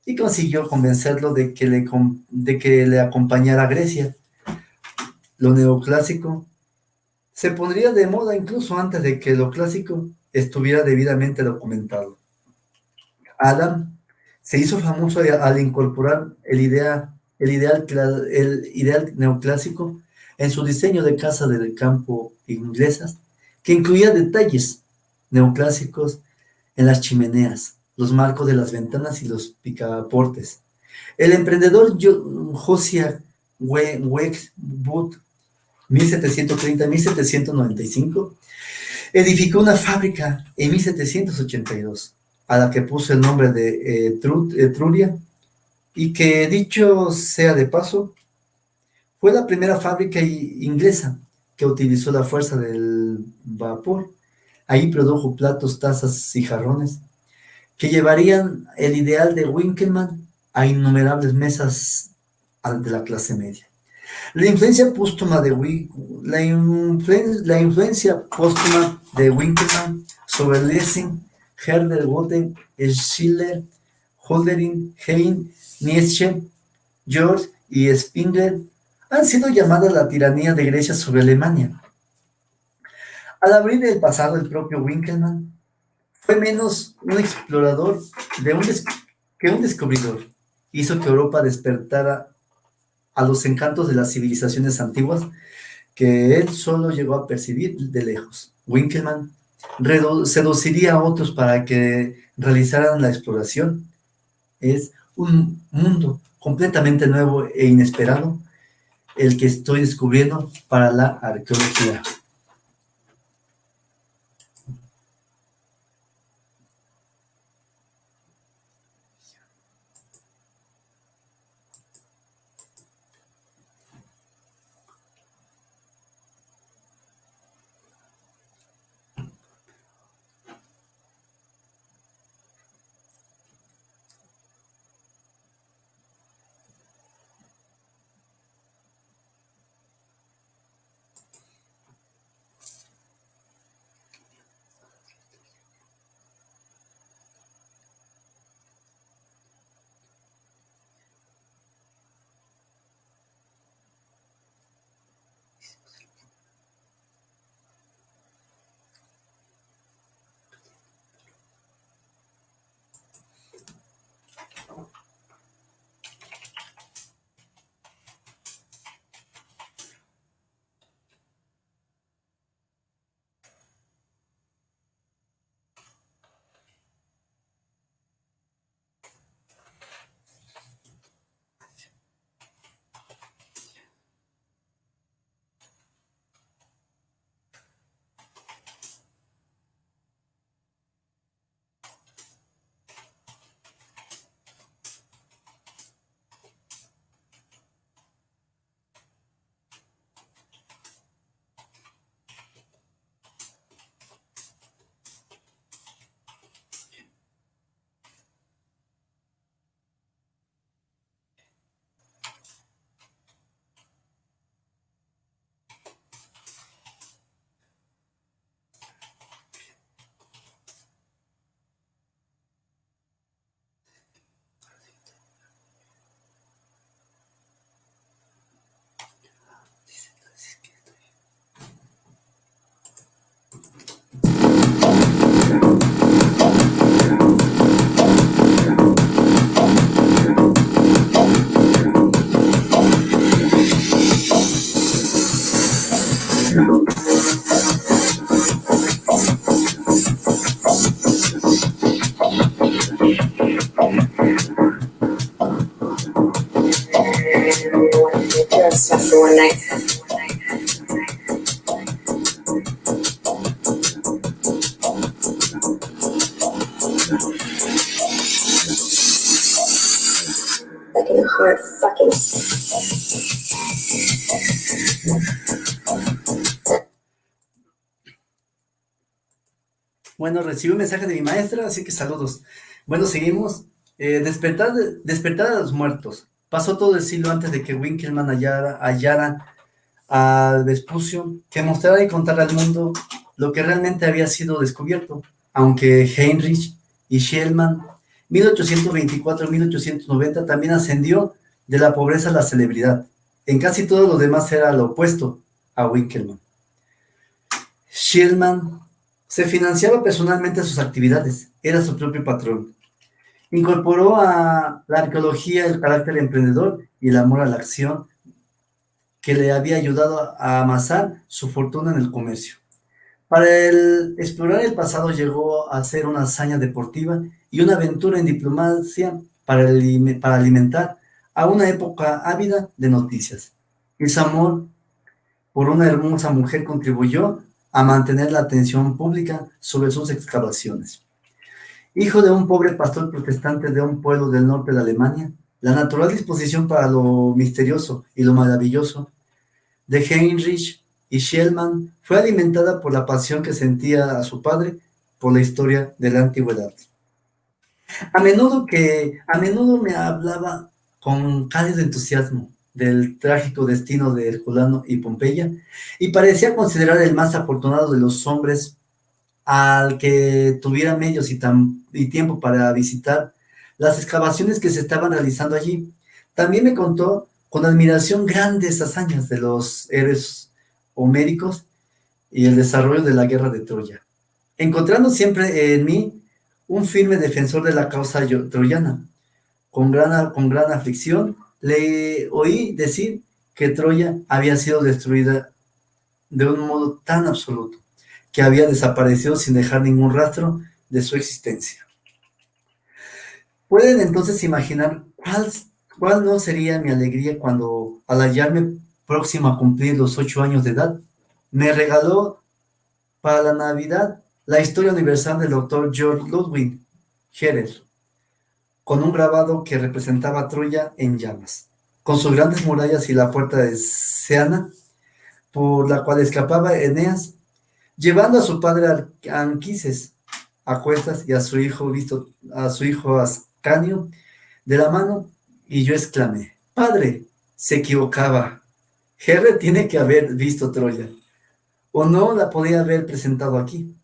y consiguió convencerlo de que le acompañara a Grecia. Lo neoclásico se pondría de moda incluso antes de que lo clásico estuviera debidamente documentado. Adam se hizo famoso al incorporar el ideal neoclásico en su diseño de casa del campo inglesas, que incluía detalles neoclásicos en las chimeneas, los marcos de las ventanas y los picaportes. El emprendedor Josiah Wedgwood, 1730-1795, edificó una fábrica en 1782, a la que puso el nombre de Etruria, y que, dicho sea de paso, fue la primera fábrica inglesa que utilizó la fuerza del vapor. Ahí produjo platos, tazas y jarrones que llevarían el ideal de Winkelmann a innumerables mesas de la clase media. La influencia póstuma de Winkelmann sobre Lessing, Herder, Goethe, Schiller, Hölderlin, Heine, Nietzsche, George y Spengler han sido llamadas la tiranía de Grecia sobre Alemania. Al abrir el pasado, el propio Winkelmann fue menos un explorador que un descubridor. Hizo que Europa despertara a los encantos de las civilizaciones antiguas que él solo llegó a percibir de lejos. Winkelmann seduciría a otros para que realizaran la exploración. Es un mundo completamente nuevo e inesperado el que estoy descubriendo para la arqueología. Stuff for one night. Fucking hard fucking. Bueno, recibí un mensaje de mi maestra, así que saludos. Bueno, seguimos. Despertar a los muertos. Pasó todo el siglo antes de que Winkelmann hallara a Vespucio, que mostrara y contara al mundo lo que realmente había sido descubierto, aunque Heinrich y Schliemann, 1824-1890, también ascendió de la pobreza a la celebridad. En casi todo lo demás era lo opuesto a Winkelmann. Schliemann se financiaba personalmente sus actividades, era su propio patrón. Incorporó a la arqueología el carácter emprendedor y el amor a la acción que le había ayudado a amasar su fortuna en el comercio. Para explorar el pasado llegó a ser una hazaña deportiva y una aventura en diplomacia para alimentar a una época ávida de noticias. Y su amor por una hermosa mujer contribuyó a mantener la atención pública sobre sus excavaciones. Hijo de un pobre pastor protestante de un pueblo del norte de Alemania, la natural disposición para lo misterioso y lo maravilloso de Heinrich y Schliemann fue alimentada por la pasión que sentía a su padre por la historia de la antigüedad. A menudo me hablaba con cálido entusiasmo del trágico destino de Herculano y Pompeya, y parecía considerar el más afortunado de los hombres al que tuviera medios y tiempo para visitar las excavaciones que se estaban realizando allí. También me contó con admiración grandes hazañas de los héroes homéricos y el desarrollo de la guerra de Troya, encontrando siempre en mí un firme defensor de la causa troyana. Con gran aflicción le oí decir que Troya había sido destruida de un modo tan absoluto, que había desaparecido sin dejar ningún rastro de su existencia. Pueden entonces imaginar cuál no sería mi alegría cuando, al hallarme próximo a cumplir los 8 años de edad, me regaló para la Navidad la historia universal del doctor George Ludwig Herder, con un grabado que representaba a Troya en llamas, con sus grandes murallas y la puerta de Seana, por la cual escapaba Eneas, llevando a su padre Anquises a cuestas y a su hijo Ascanio de la mano, y yo exclamé: «Padre, se equivocaba. Herder tiene que haber visto Troya, o no la podía haber presentado aquí.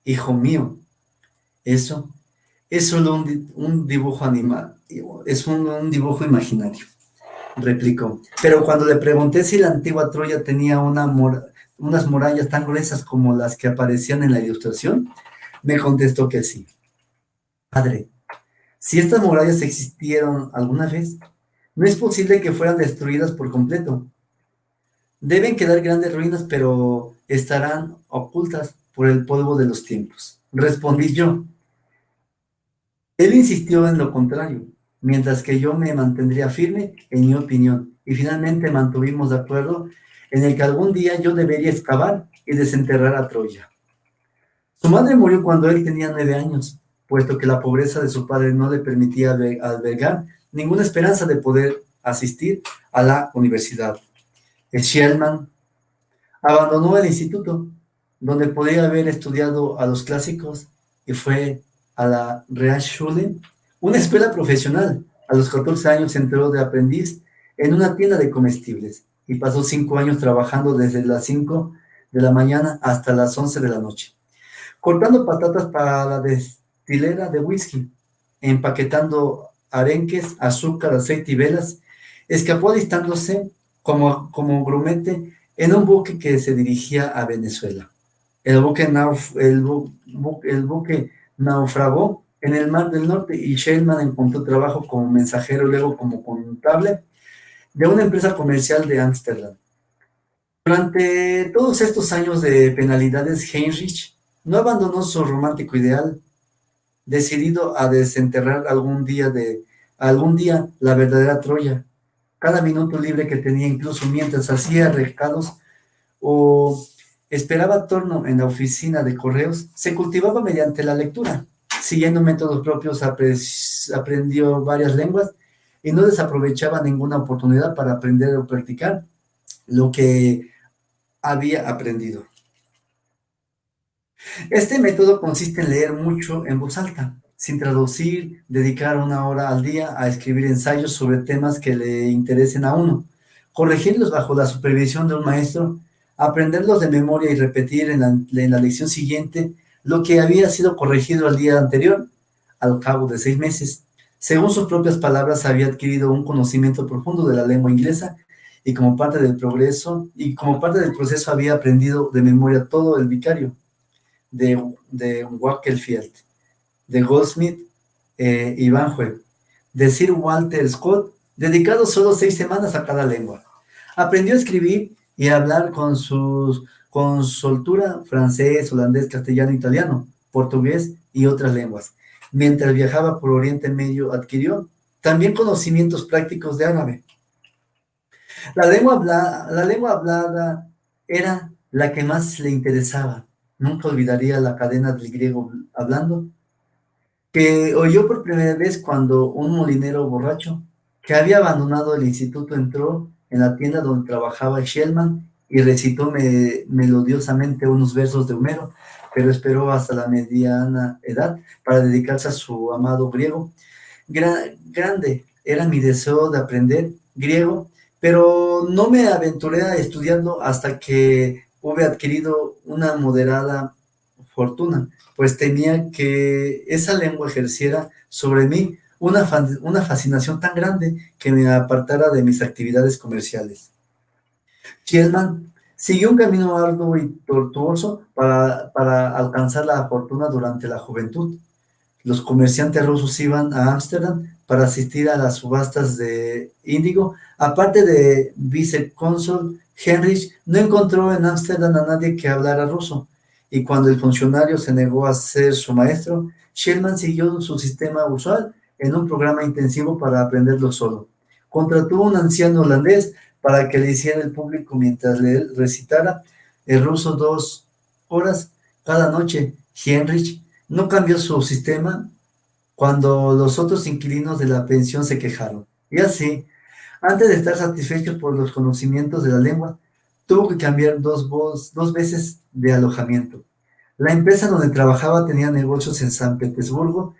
Hijo mío, eso es solo un dibujo animal, es un dibujo imaginario», replicó. Pero cuando le pregunté si la antigua Troya tenía unas murallas tan gruesas como las que aparecían en la ilustración, me contestó que sí. «Padre, si estas murallas existieron alguna vez, no es posible que fueran destruidas por completo. Deben quedar grandes ruinas, pero estarán ocultas por el polvo de los tiempos», respondí yo. Él insistió en lo contrario, mientras que yo me mantendría firme en mi opinión, y finalmente mantuvimos de acuerdo en el que algún día yo debería excavar y desenterrar a Troya. Su madre murió cuando él tenía 9 años, puesto que la pobreza de su padre no le permitía albergar ninguna esperanza de poder asistir a la universidad. Schliemann abandonó el instituto, donde podía haber estudiado a los clásicos, y fue a la Realschule, una escuela profesional. A los 14 años entró de aprendiz en una tienda de comestibles y pasó 5 años trabajando desde las 5 de la mañana hasta las 11 de la noche, cortando patatas para la destilera de whisky, empaquetando arenques, azúcar, aceite y velas. Escapó alistándose como grumete en un buque que se dirigía a Venezuela. El buque naufragó en el Mar del Norte y Schliemann encontró trabajo como mensajero, luego como contable de una empresa comercial de Ámsterdam. Durante todos estos años de penalidades, Heinrich no abandonó su romántico ideal, decidido a desenterrar algún día la verdadera Troya. Cada minuto libre que tenía, incluso mientras hacía recados o esperaba turno en la oficina de correos, se cultivaba mediante la lectura. Siguiendo métodos propios, aprendió varias lenguas y no desaprovechaba ninguna oportunidad para aprender o practicar lo que había aprendido. Este método consiste en leer mucho en voz alta, sin traducir, dedicar 1 hora al día a escribir ensayos sobre temas que le interesen a uno, corregirlos bajo la supervisión de un maestro, aprenderlos de memoria y repetir en la lección siguiente lo que había sido corregido el día anterior. Al cabo de 6 meses, según sus propias palabras, había adquirido un conocimiento profundo de la lengua inglesa y como parte del proceso había aprendido de memoria todo el Vicario de Wakefield, de Goldsmith y Banquo, de Sir Walter Scott, dedicado solo 6 semanas a cada lengua. Aprendió a escribir y a hablar con soltura francés, holandés, castellano, italiano, portugués y otras lenguas. Mientras viajaba por Oriente Medio, adquirió también conocimientos prácticos de árabe. La lengua hablada era la que más le interesaba. Nunca olvidaría la cadena del griego hablando, que oyó por primera vez cuando un molinero borracho que había abandonado el instituto entró en la tienda donde trabajaba Shellman y recitó melodiosamente unos versos de Homero, pero esperó hasta la mediana edad para dedicarse a su amado griego. Grande era mi deseo de aprender griego, pero no me aventuré a estudiarlo hasta que hube adquirido una moderada fortuna, pues temía que esa lengua ejerciera sobre mí una fascinación tan grande que me apartara de mis actividades comerciales. Shellman siguió un camino arduo y tortuoso para alcanzar la fortuna durante la juventud. Los comerciantes rusos iban a Ámsterdam para asistir a las subastas de índigo. Aparte de vicecónsul, Heinrich no encontró en Ámsterdam a nadie que hablara ruso, y cuando el funcionario se negó a ser su maestro, Shellman siguió su sistema usual en un programa intensivo para aprenderlo solo. Contrató a un anciano holandés para que le hiciera el público mientras le recitara el ruso 2 horas cada noche. Heinrich no cambió su sistema cuando los otros inquilinos de la pensión se quejaron. Y así, antes de estar satisfecho por los conocimientos de la lengua, tuvo que cambiar dos veces de alojamiento. La empresa donde trabajaba tenía negocios en San Petersburgo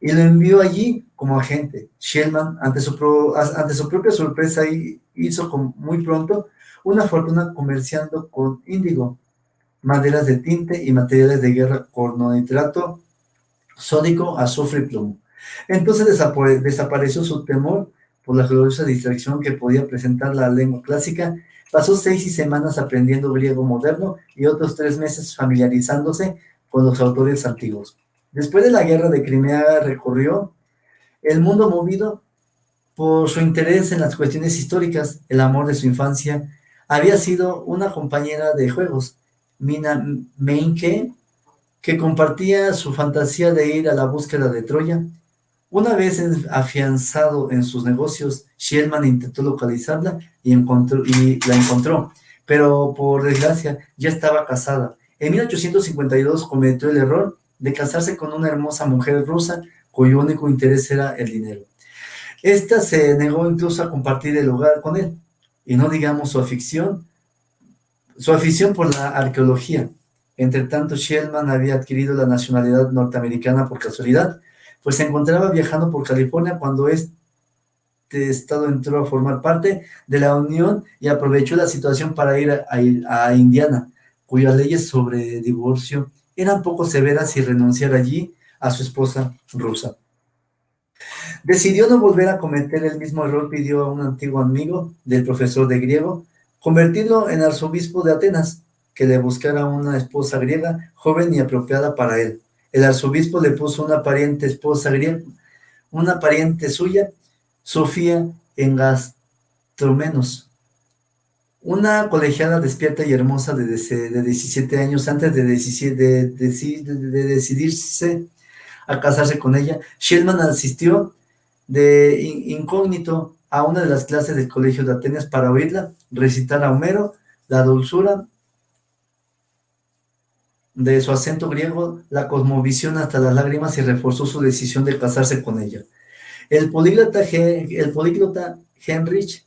y lo envió allí como agente. Shellman, ante su propia sorpresa, hizo muy pronto una fortuna comerciando con índigo, maderas de tinte y materiales de guerra, cornonitrato, sódico, azufre y plomo. Entonces desapareció su temor por la gloriosa distracción que podía presentar la lengua clásica. Pasó 6 semanas aprendiendo griego moderno y otros 3 meses familiarizándose con los autores antiguos. Después de la guerra de Crimea recorrió el mundo movido por su interés en las cuestiones históricas. El amor de su infancia había sido una compañera de juegos, Mina Meinke, que compartía su fantasía de ir a la búsqueda de Troya. Una vez afianzado en sus negocios, Shellman intentó localizarla y la encontró, pero por desgracia ya estaba casada. En 1852 cometió el error de casarse con una hermosa mujer rusa cuyo único interés era el dinero. Esta se negó incluso a compartir el hogar con él, y no digamos su afición por la arqueología. Entre tanto, Shellman había adquirido la nacionalidad norteamericana por casualidad, pues se encontraba viajando por California cuando este estado entró a formar parte de la Unión y aprovechó la situación para ir a Indiana, cuyas leyes sobre divorcio eran poco severas, y renunciar allí a su esposa rusa. Decidió no volver a cometer el mismo error. Pidió a un antiguo amigo del profesor de griego convertirlo en arzobispo de Atenas, que le buscara una esposa griega, joven y apropiada para él. El arzobispo le puso una pariente esposa griega, una pariente suya, Sofía en Gastromenos, una colegiala despierta y hermosa de 17 años. Antes de decidirse a casarse con ella, Shellman asistió de incógnito a una de las clases del colegio de Atenas para oírla recitar a Homero. La dulzura de su acento griego la cosmovisión hasta las lágrimas y reforzó su decisión de casarse con ella. El políglota Heinrich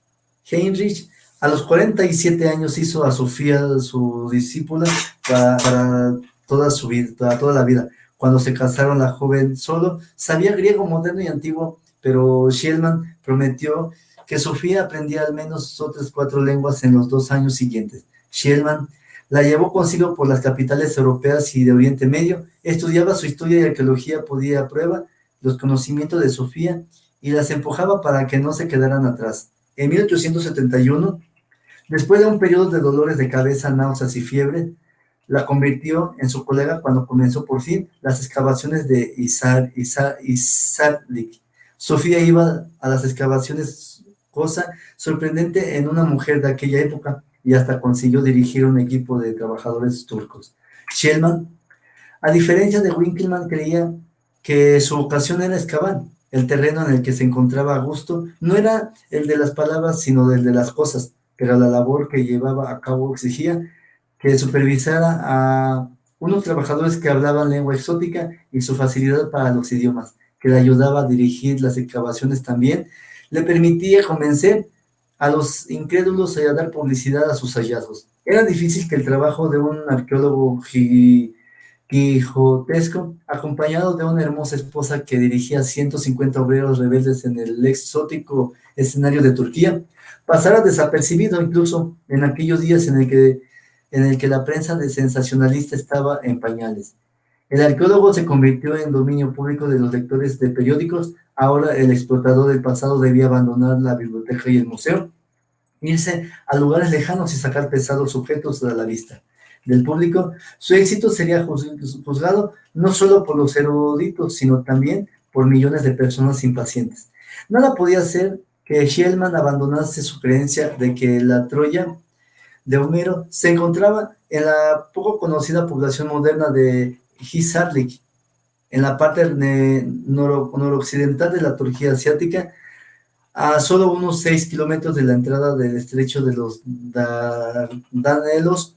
a los 47 años hizo a Sofía su discípula para toda la vida. Cuando se casaron, la joven solo sabía griego moderno y antiguo, pero Shellman prometió que Sofía aprendía al menos otras 4 lenguas en los 2 años siguientes. Shellman la llevó consigo por las capitales europeas y de Oriente Medio, estudiaba su historia y arqueología, podía a prueba los conocimientos de Sofía y las empujaba para que no se quedaran atrás. En 1871, después de un periodo de dolores de cabeza, náuseas y fiebre, la convirtió en su colega cuando comenzó por fin las excavaciones de Izarlik. Sofía iba a las excavaciones, cosa sorprendente en una mujer de aquella época, y hasta consiguió dirigir un equipo de trabajadores turcos. Shellman, a diferencia de Winkelmann, creía que su vocación era excavar. El terreno en el que se encontraba a gusto no era el de las palabras, sino el de las cosas, pero la labor que llevaba a cabo exigía que supervisara a unos trabajadores que hablaban lengua exótica y su facilidad para los idiomas, que le ayudaba a dirigir las excavaciones también, le permitía convencer a los incrédulos y a dar publicidad a sus hallazgos. Era difícil que el trabajo de un arqueólogo quijotesco, acompañado de una hermosa esposa que dirigía 150 obreros rebeldes en el exótico escenario de Turquía, pasara desapercibido incluso en aquellos días en el que la prensa de sensacionalista estaba en pañales. El arqueólogo se convirtió en dominio público de los lectores de periódicos. Ahora el explotador del pasado debía abandonar la biblioteca y el museo, irse a lugares lejanos y sacar pesados objetos a la vista del público. Su éxito sería juzgado no solo por los eruditos, sino también por millones de personas impacientes. Nada podía hacer que Schliemann abandonase su creencia de que la Troya de Homero se encontraba en la poco conocida población moderna de Hisarlik, en la parte noroccidental de la Turquía asiática, a solo unos 6 kilómetros de la entrada del estrecho de los Dardanelos.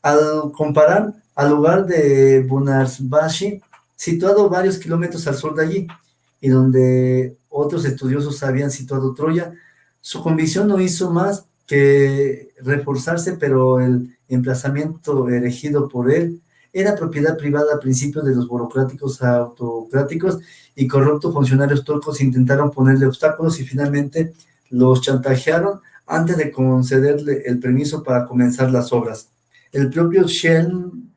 Al comparar al lugar de Bunarbashi, situado varios kilómetros al sur de allí, y donde otros estudiosos habían situado Troya, su convicción no hizo más que reforzarse, pero el emplazamiento erigido por él era propiedad privada a principios de los burocráticos, autocráticos y corruptos funcionarios turcos. Intentaron ponerle obstáculos y finalmente los chantajearon antes de concederle el permiso para comenzar las obras. El propio Schliemann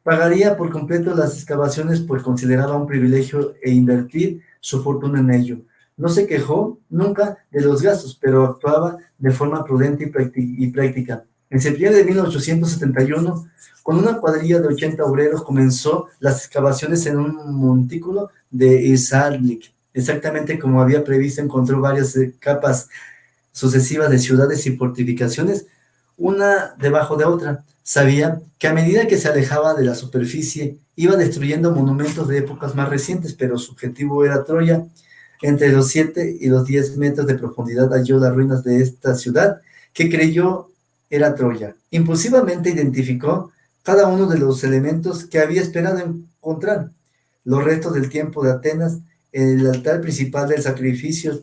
pagaría por completo las excavaciones, pues consideraba un privilegio invertir su fortuna en ello. No se quejó nunca de los gastos, pero actuaba de forma prudente y práctica. En septiembre de 1871, con una cuadrilla de 80 obreros, comenzó las excavaciones en un montículo de Hisarlik. Exactamente como había previsto, encontró varias capas sucesivas de ciudades y fortificaciones, una debajo de otra. Sabía que a medida que se alejaba de la superficie, iba destruyendo monumentos de épocas más recientes, pero su objetivo era Troya. Entre los 7 y los 10 metros de profundidad halló las ruinas de esta ciudad, que creyó era Troya. Impulsivamente identificó cada uno de los elementos que había esperado encontrar: los restos del tiempo de Atenas, el altar principal del sacrificio,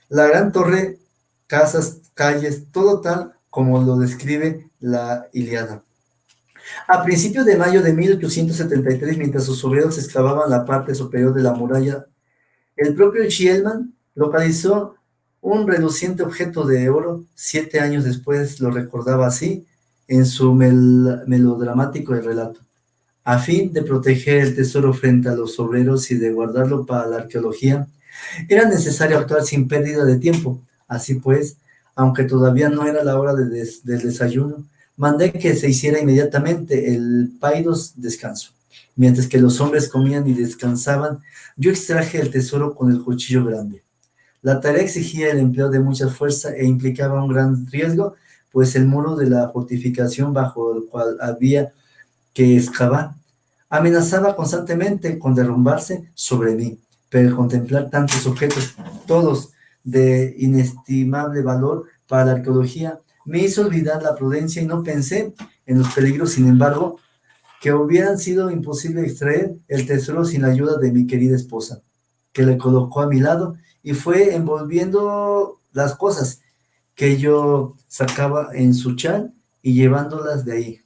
la gran torre, casas, calles, todo tal como lo describe la Ilíada. A principios de mayo de 1873, mientras sus obreros excavaban la parte superior de la muralla, el propio Schliemann localizó un reluciente objeto de oro. 7 años después lo recordaba así en su melodramático relato: a fin de proteger el tesoro frente a los obreros y de guardarlo para la arqueología, era necesario actuar sin pérdida de tiempo. Así pues, aunque todavía no era la hora del desayuno, mandé que se hiciera inmediatamente el paidos descanso. Mientras que los hombres comían y descansaban, yo extraje el tesoro con el cuchillo grande. La tarea exigía el empleo de mucha fuerza e implicaba un gran riesgo, pues el muro de la fortificación bajo el cual había que excavar amenazaba constantemente con derrumbarse sobre mí. Pero al contemplar tantos objetos, todos de inestimable valor para la arqueología, me hizo olvidar la prudencia y no pensé en los peligros. Sin embargo, que hubieran sido imposible extraer el tesoro sin la ayuda de mi querida esposa, que le colocó a mi lado y fue envolviendo las cosas que yo sacaba en su chal y llevándoselas de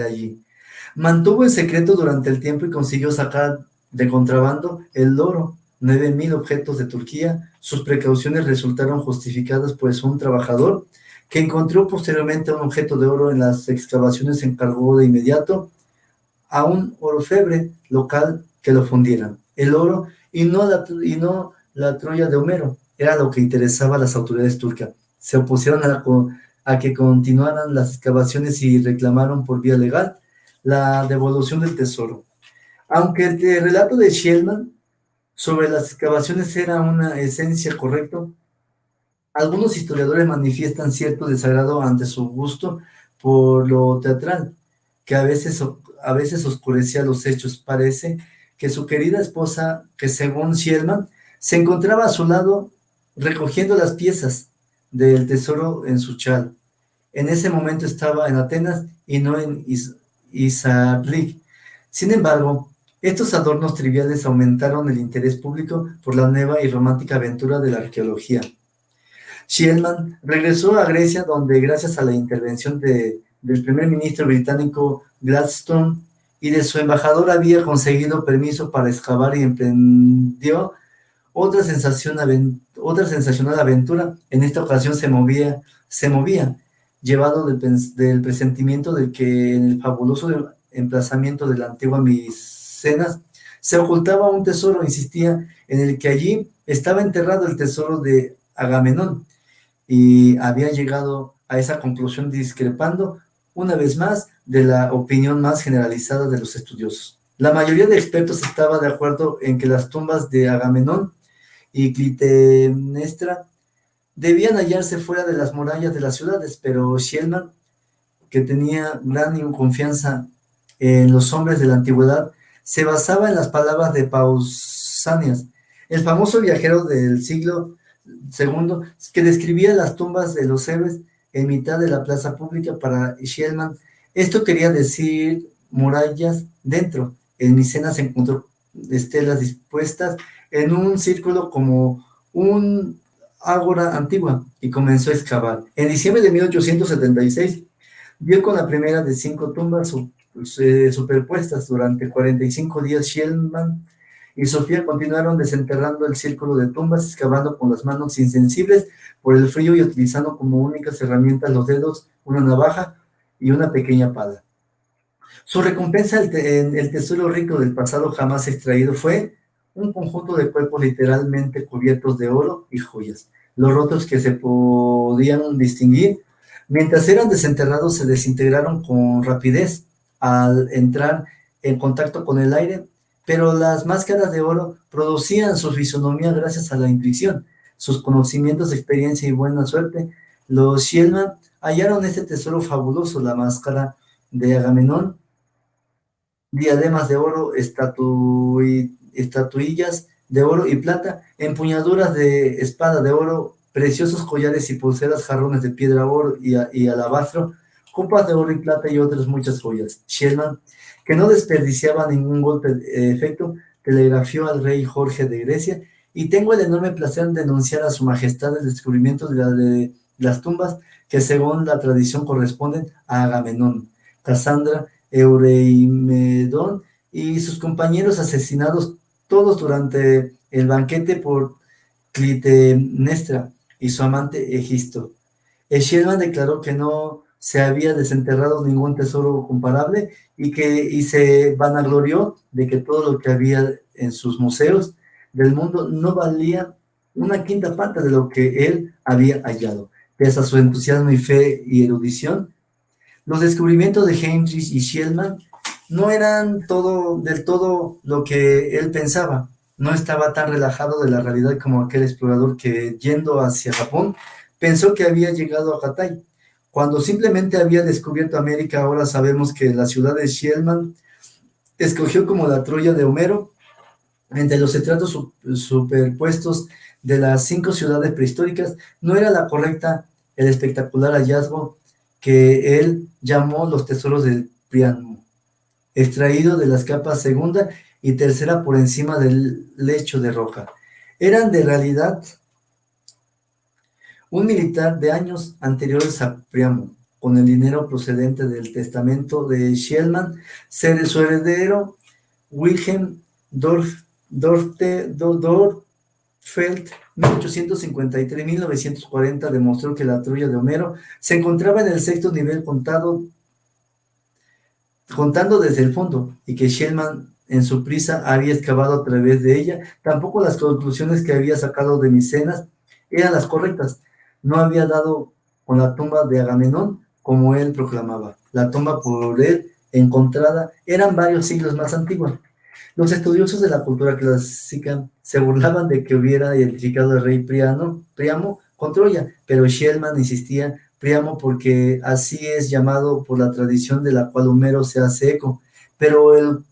allí. Mantuvo en secreto durante el tiempo y consiguió sacar de contrabando el oro, 9,000 objetos de Turquía. Sus precauciones resultaron justificadas, pues un trabajador que encontró posteriormente un objeto de oro en las excavaciones se encargó de inmediato a un orfebre local que lo fundiera. El oro y no la Troya de Homero era lo que interesaba a las autoridades turcas. Se opusieron a que continuaran las excavaciones y reclamaron por vía legal la devolución del tesoro. Aunque el relato de Schliemann sobre las excavaciones era una esencia correcta, algunos historiadores manifiestan cierto desagrado ante su gusto por lo teatral, que a veces oscurecía los hechos. Parece que su querida esposa, que según Shellman, se encontraba a su lado recogiendo las piezas del tesoro en su chal. En ese momento estaba en Atenas y no en Izarlik. Sin embargo, estos adornos triviales aumentaron el interés público por la nueva y romántica aventura de la arqueología. Shellman regresó a Grecia, donde gracias a la intervención del primer ministro británico Gladstone y de su embajador había conseguido permiso para excavar y emprendió otra sensacional aventura. En esta ocasión se movía, llevado del presentimiento de que en el fabuloso emplazamiento de la antigua Micenas se ocultaba un tesoro, insistía en el que allí estaba enterrado el tesoro de Agamenón, y había llegado a esa conclusión discrepando una vez más de la opinión más generalizada de los estudiosos. La mayoría de expertos estaba de acuerdo en que las tumbas de Agamenón y Clitemnestra debían hallarse fuera de las murallas de las ciudades, pero Shellman, que tenía gran confianza en los hombres de la antigüedad, se basaba en las palabras de Pausanias, el famoso viajero del siglo II, que describía las tumbas de los héroes en mitad de la plaza pública. Para Shellman, esto quería decir murallas dentro. En Micenas se encontró estelas dispuestas en un círculo como un ágora antigua y comenzó a excavar. En diciembre de 1876 dio con la primera de 5 tumbas superpuestas. Durante 45 días Shellman y Sofía continuaron desenterrando el círculo de tumbas, excavando con las manos insensibles por el frío y utilizando como únicas herramientas los dedos, una navaja y una pequeña pala. Su recompensa en el tesoro rico del pasado jamás extraído fue un conjunto de cuerpos literalmente cubiertos de oro y joyas. Los rostros que se podían distinguir mientras eran desenterrados se desintegraron con rapidez al entrar en contacto con el aire, pero las máscaras de oro producían su fisonomía gracias a la intuición, sus conocimientos, experiencia y buena suerte. Los Shellman hallaron este tesoro fabuloso: la máscara de Agamenón, diademas de oro, estatuillas de oro y plata, empuñaduras de espada de oro, preciosos collares y pulseras, jarrones de piedra, oro y alabastro, copas de oro y plata y otras muchas joyas. Shellman, que no desperdiciaba ningún golpe de efecto, telegrafió al rey Jorge de Grecia: y tengo el enorme placer de denunciar a su majestad el descubrimiento de las tumbas que según la tradición corresponden a Agamenón, Casandra, Eureimedón y sus compañeros, asesinados todos durante el banquete por Clitemnestra y su amante Egisto. Shellman declaró que no se había desenterrado ningún tesoro comparable y se vanaglorió de que todo lo que había en sus museos del mundo no valía una quinta parte de lo que él había hallado. Pese a su entusiasmo y fe y erudición, los descubrimientos de Heinrich y Shellman no eran del todo lo que él pensaba. No estaba tan relajado de la realidad como aquel explorador que, yendo hacia Japón, pensó que había llegado a Cathay. Cuando simplemente había descubierto América, ahora sabemos que la ciudad de Shellman escogió como la Troya de Homero, entre los estratos superpuestos de las 5 ciudades prehistóricas, no era la correcta el espectacular hallazgo que él llamó los tesoros del Priamo, extraído de las capas segunda y tercera por encima del lecho de roca. Eran de realidad un militar de años anteriores a Priamo, con el dinero procedente del testamento de Shellman, su heredero Wilhelm Dörfeld, 1853-1940, demostró que la Troya de Homero se encontraba en el 6º nivel contando desde el fondo, y que Shellman en su prisa había excavado a través de ella. Tampoco las conclusiones que había sacado de Micenas eran las correctas. No había dado con la tumba de Agamenón como él proclamaba. La tumba por él encontrada eran varios siglos más antigua. Los estudiosos de la cultura clásica se burlaban de que hubiera identificado al rey Priamo con Troya, pero Shellman insistía: Priamo porque así es llamado por la tradición de la cual Homero se hace eco, pero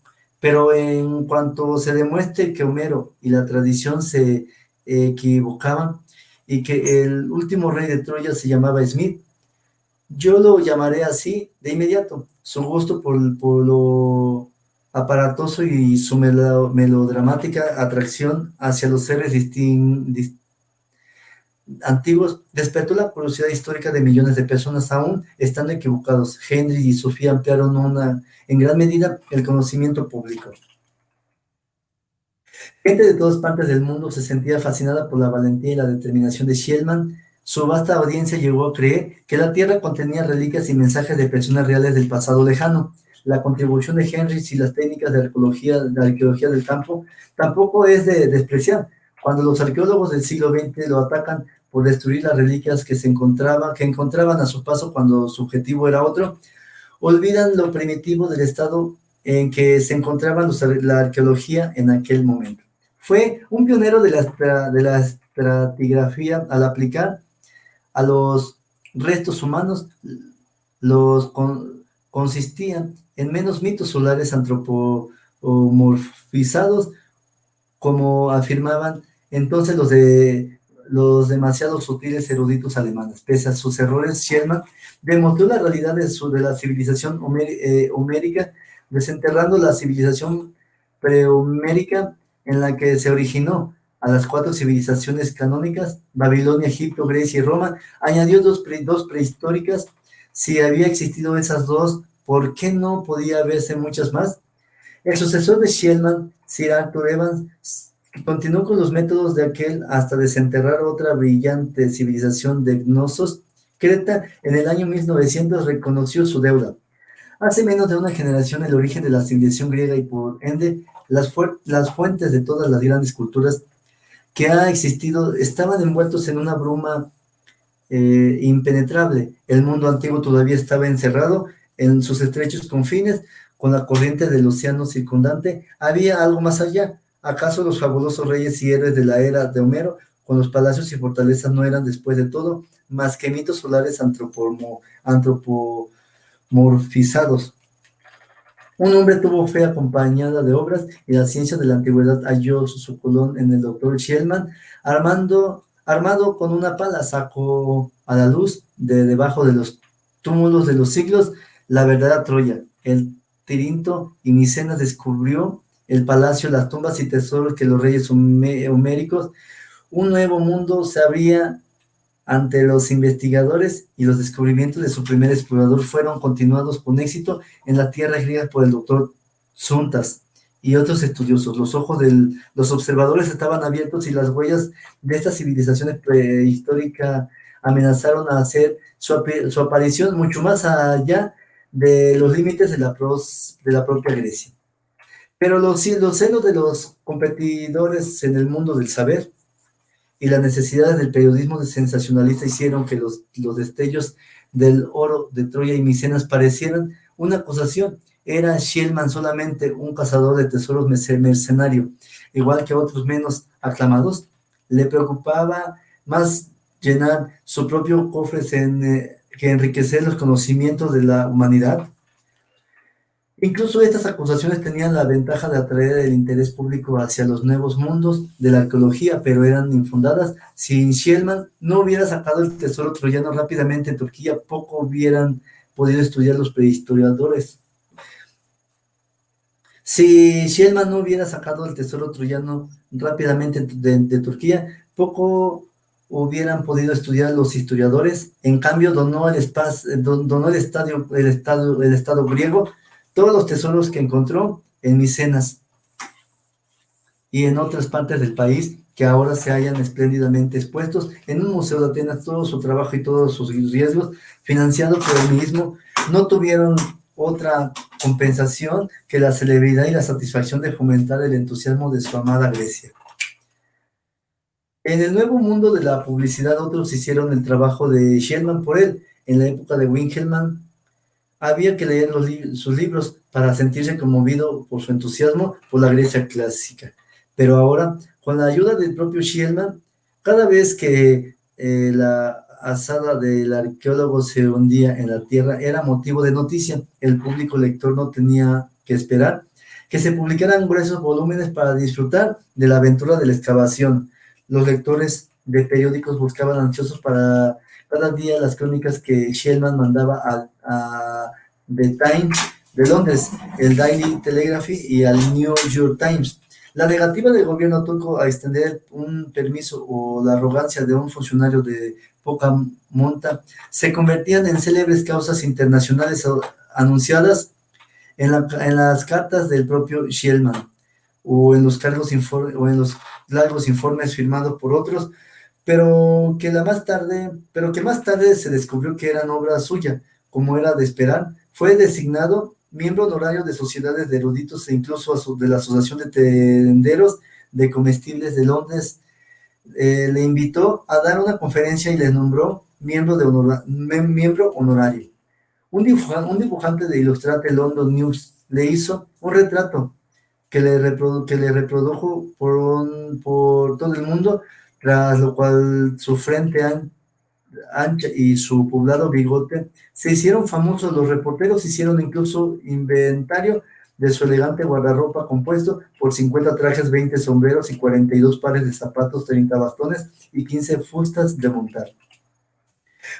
pero en cuanto se demuestre que Homero y la tradición se equivocaban y que el último rey de Troya se llamaba Smith, yo lo llamaré así de inmediato. Su gusto por lo aparatoso y su melodramática atracción hacia los seres antiguos despertó la curiosidad histórica de millones de personas, aún estando equivocados. Henry y Sofía ampliaron en gran medida el conocimiento público. Gente de todas partes del mundo se sentía fascinada por la valentía y la determinación de Shellman. Su vasta audiencia llegó a creer que la Tierra contenía reliquias y mensajes de personas reales del pasado lejano. La contribución de Henry y las técnicas de arqueología del campo tampoco es de despreciar. Cuando los arqueólogos del siglo XX lo atacan por destruir las reliquias que encontraban a su paso cuando su objetivo era otro, olvidan lo primitivo del estado en que se encontraba la arqueología en aquel momento. Fue un pionero de la estratigrafía al aplicar a los restos humanos, consistían en menos mitos solares antropomorfizados, como afirmaban entonces los demasiado sutiles eruditos alemanes. Pese a sus errores, Shellman demostró la realidad de la civilización homérica, desenterrando la civilización prehomérica en la que se originó a las 4 civilizaciones canónicas, Babilonia, Egipto, Grecia y Roma. Añadió dos prehistóricas. Si había existido esas dos, ¿por qué no podía haberse muchas más? El sucesor de Shellman, Sir Arthur Evans, continuó con los métodos de aquel hasta desenterrar otra brillante civilización de Gnosos. Creta, en el año 1900, reconoció su deuda. Hace menos de una generación, el origen de la civilización griega y, por ende, las fuentes de todas las grandes culturas que ha existido estaban envueltos en una bruma impenetrable. El mundo antiguo todavía estaba encerrado en sus estrechos confines, con la corriente del océano circundante. Había algo más allá. ¿Acaso los fabulosos reyes y héroes de la era de Homero, con los palacios y fortalezas, no eran, después de todo, más que mitos solares antropomorfizados? Un hombre tuvo fe acompañada de obras, y la ciencia de la antigüedad halló su colón en el doctor Shellman. Armado con una pala, sacó a la luz de debajo de los túmulos de los siglos la verdadera Troya. El Tirinto y Micenas descubrió el palacio, las tumbas y tesoros que los reyes homéricos. Un nuevo mundo se abría ante los investigadores, y los descubrimientos de su primer explorador fueron continuados con éxito en la tierra griega por el doctor Suntas y otros estudiosos. Los ojos de los observadores estaban abiertos, y las huellas de estas civilizaciones prehistóricas amenazaron a hacer su aparición mucho más allá de los límites de la propia Grecia. Pero los celos de los competidores en el mundo del saber y las necesidades del periodismo sensacionalista hicieron que los destellos del oro de Troya y Micenas parecieran una acusación. Era Shellman solamente un cazador de tesoros mercenario, igual que otros menos aclamados? Le preocupaba más llenar su propio cofre que enriquecer los conocimientos de la humanidad. Incluso estas acusaciones tenían la ventaja de atraer el interés público hacia los nuevos mundos de la arqueología, pero eran infundadas. Si Shellman no hubiera sacado el tesoro troyano rápidamente en Turquía, poco hubieran podido estudiar los prehistoriadores. Si Shellman no hubiera sacado el tesoro troyano rápidamente de Turquía, poco hubieran podido estudiar los historiadores. En cambio, donó el Estado griego todos los tesoros que encontró en Micenas y en otras partes del país, que ahora se hallan espléndidamente expuestos en un museo de Atenas. Todo su trabajo y todos sus riesgos, financiados por él mismo, no tuvieron otra compensación que la celebridad y la satisfacción de fomentar el entusiasmo de su amada Grecia. En el nuevo mundo de la publicidad, otros hicieron el trabajo de Shellman por él. En la época de Winkelmann, había que leer sus libros para sentirse conmovido por su entusiasmo por la Grecia clásica. Pero ahora, con la ayuda del propio Shellman, cada vez que la azada del arqueólogo se hundía en la tierra, era motivo de noticia. El público lector no tenía que esperar que se publicaran gruesos volúmenes para disfrutar de la aventura de la excavación. Los lectores de periódicos buscaban ansiosos para cada día las crónicas que Shellman mandaba a The Times de Londres, el Daily Telegraph y al New York Times. La negativa del gobierno turco a extender un permiso o la arrogancia de un funcionario de poca monta se convertían en célebres causas internacionales anunciadas en las cartas del propio Shellman o en los largos informes firmados por otros, pero que más tarde se descubrió que eran obra suya, como era de esperar. Fue designado miembro honorario de sociedades de eruditos e incluso de la Asociación de Tenderos de Comestibles de Londres. Le invitó a dar una conferencia y le nombró miembro honorario. Un dibujante de Illustrated London News le hizo un retrato que le reprodujo por todo el mundo, tras lo cual su frente ancha y su poblado bigote se hicieron famosos. Los reporteros hicieron incluso inventario de su elegante guardarropa, compuesto por 50 trajes, 20 sombreros y 42 pares de zapatos, 30 bastones y 15 fustas de montar.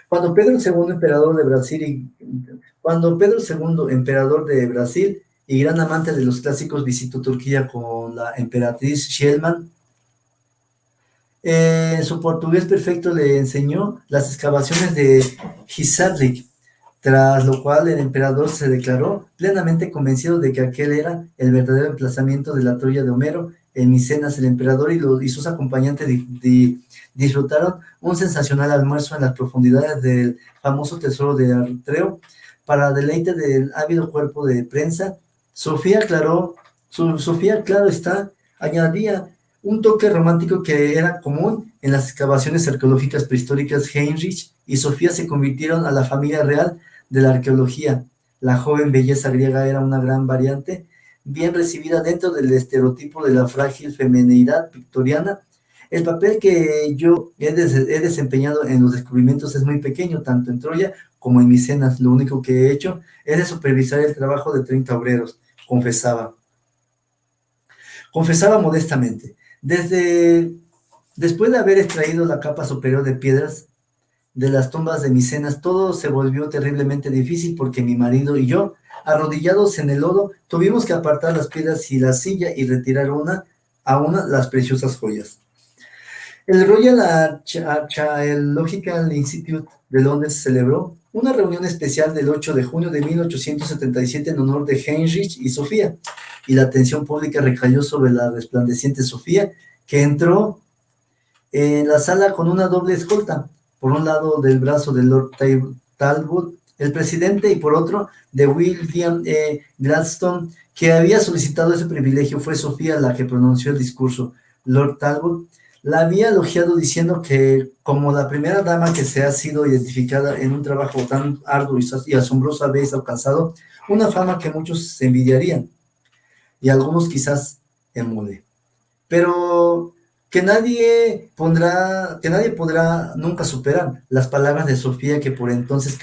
Cuando Pedro II, emperador de Brasil y gran amante de los clásicos, visitó Turquía con la emperatriz Shellman, su portugués perfecto le enseñó las excavaciones de Hisarlik, tras lo cual el emperador se declaró plenamente convencido de que aquel era el verdadero emplazamiento de la Troya de Homero. En Micenas, el emperador y sus acompañantes disfrutaron un sensacional almuerzo en las profundidades del famoso tesoro de Artreo. Para deleite del ávido cuerpo de prensa, Sofía, claro está, añadía un toque romántico que era común en las excavaciones arqueológicas prehistóricas. Heinrich y Sofía se convirtieron a la familia real de la arqueología. La joven belleza griega era una gran variante, bien recibida dentro del estereotipo de la frágil feminidad victoriana. El papel que yo he desempeñado en los descubrimientos es muy pequeño, tanto en Troya como en Micenas. Lo único que he hecho es de supervisar el trabajo de 30 obreros, confesaba modestamente. Después de haber extraído la capa superior de piedras de las tumbas de Micenas, todo se volvió terriblemente difícil porque mi marido y yo, arrodillados en el lodo, tuvimos que apartar las piedras y la silla y retirar una a una las preciosas joyas. El Royal Archaeological Institute de Londres celebró una reunión especial del 8 de junio de 1877 en honor de Heinrich y Sofía, y la atención pública recayó sobre la resplandeciente Sofía, que entró en la sala con una doble escolta, por un lado del brazo de Lord Talbot, el presidente, y por otro de William Gladstone, que había solicitado ese privilegio. Fue Sofía la que pronunció el discurso. Lord Talbot la había elogiado diciendo que como la primera dama que se ha sido identificada en un trabajo tan arduo y asombroso habéis alcanzado una fama que muchos envidiarían y algunos quizás emule, pero que nadie podrá nunca superar. Las palabras de Sofía, que por entonces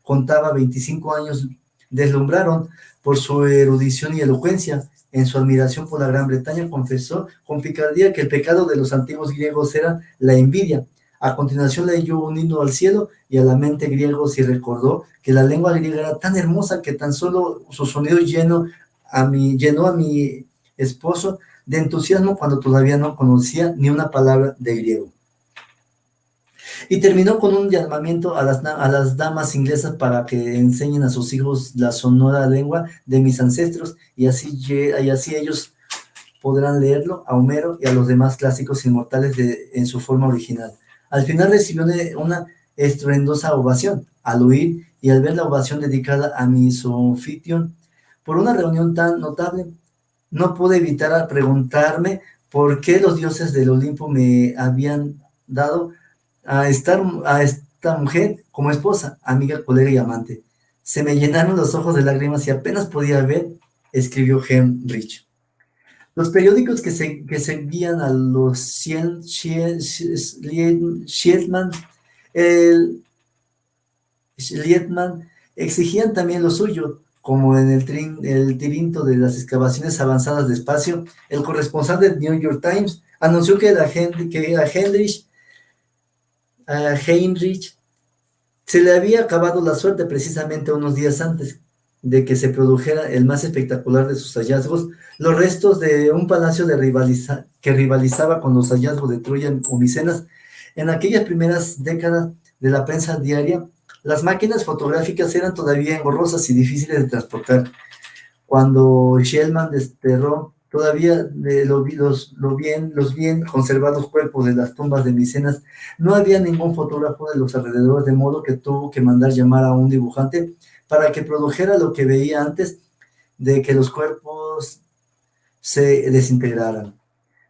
contaba 25 años, deslumbraron por su erudición y elocuencia. En su admiración por la Gran Bretaña, confesó con picardía que el pecado de los antiguos griegos era la envidia. A continuación leyó un himno al cielo y a la mente griegos y recordó que la lengua griega era tan hermosa que tan solo su sonido llenó a mi esposo de entusiasmo cuando todavía no conocía ni una palabra de griego. Y terminó con un llamamiento a las damas inglesas para que enseñen a sus hijos la sonora lengua de mis ancestros, y así ellos podrán leerlo, a Homero y a los demás clásicos inmortales en su forma original. Al final recibió una estruendosa ovación. Al oír y al ver la ovación dedicada a mi anfitrión por una reunión tan notable, no pude evitar preguntarme por qué los dioses del Olimpo me habían dado a esta mujer como esposa, amiga, colega y amante. Se me llenaron los ojos de lágrimas y apenas podía ver, escribió Heinrich. Los periódicos que seguían a los Schiedman exigían también lo suyo. como en el tirinto de las excavaciones avanzadas de espacio, el corresponsal del New York Times anunció que a Heinrich se le había acabado la suerte precisamente unos días antes de que se produjera el más espectacular de sus hallazgos, los restos de un palacio que rivalizaba con los hallazgos de Troya o Micenas. En aquellas primeras décadas de la prensa diaria, las máquinas fotográficas eran todavía engorrosas y difíciles de transportar. Cuando Shellman desterró todavía los bien conservados cuerpos de las tumbas de Micenas, no había ningún fotógrafo de los alrededores, de modo que tuvo que mandar llamar a un dibujante para que produjera lo que veía antes de que los cuerpos se desintegraran.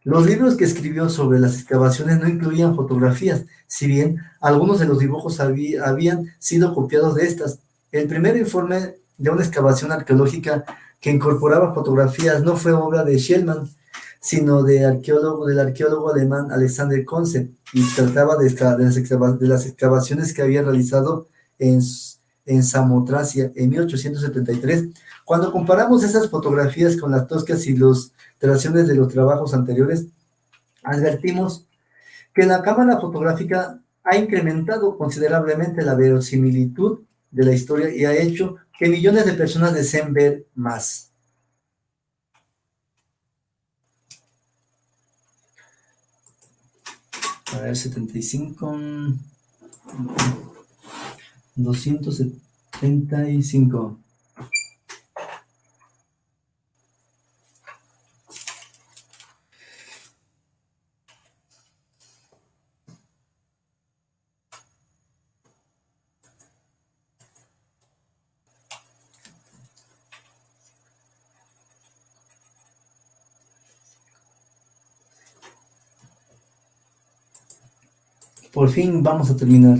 Los libros que escribió sobre las excavaciones no incluían fotografías, si bien algunos de los dibujos habían sido copiados de estas. El primer informe de una excavación arqueológica que incorporaba fotografías no fue obra de Shellman, sino del arqueólogo alemán Alexander Conze, y trataba de las excavaciones que había realizado en Samotracia en 1873. Cuando comparamos esas fotografías con las toscas ilustraciones de los trabajos anteriores, advertimos que la cámara fotográfica ha incrementado considerablemente la verosimilitud de la historia y ha hecho que millones de personas deseen ver más. A ver, 75, 275. Por fin vamos a terminar.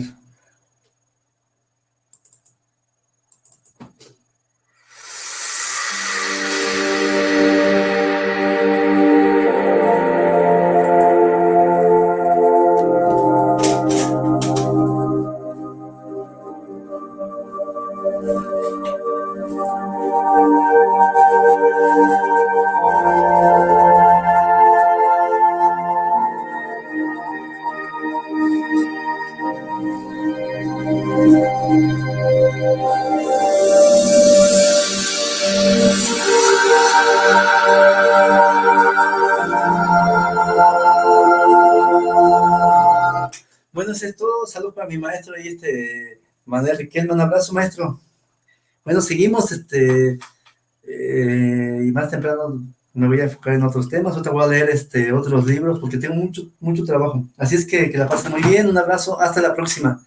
Bueno, eso es todo. Salud para mi maestro y Manuel Riquelme. Un abrazo, maestro. Bueno, seguimos, y más temprano me voy a enfocar en otros temas. Ahorita voy a leer otros libros porque tengo mucho trabajo. Así es que la pasen muy bien. Un abrazo. Hasta la próxima.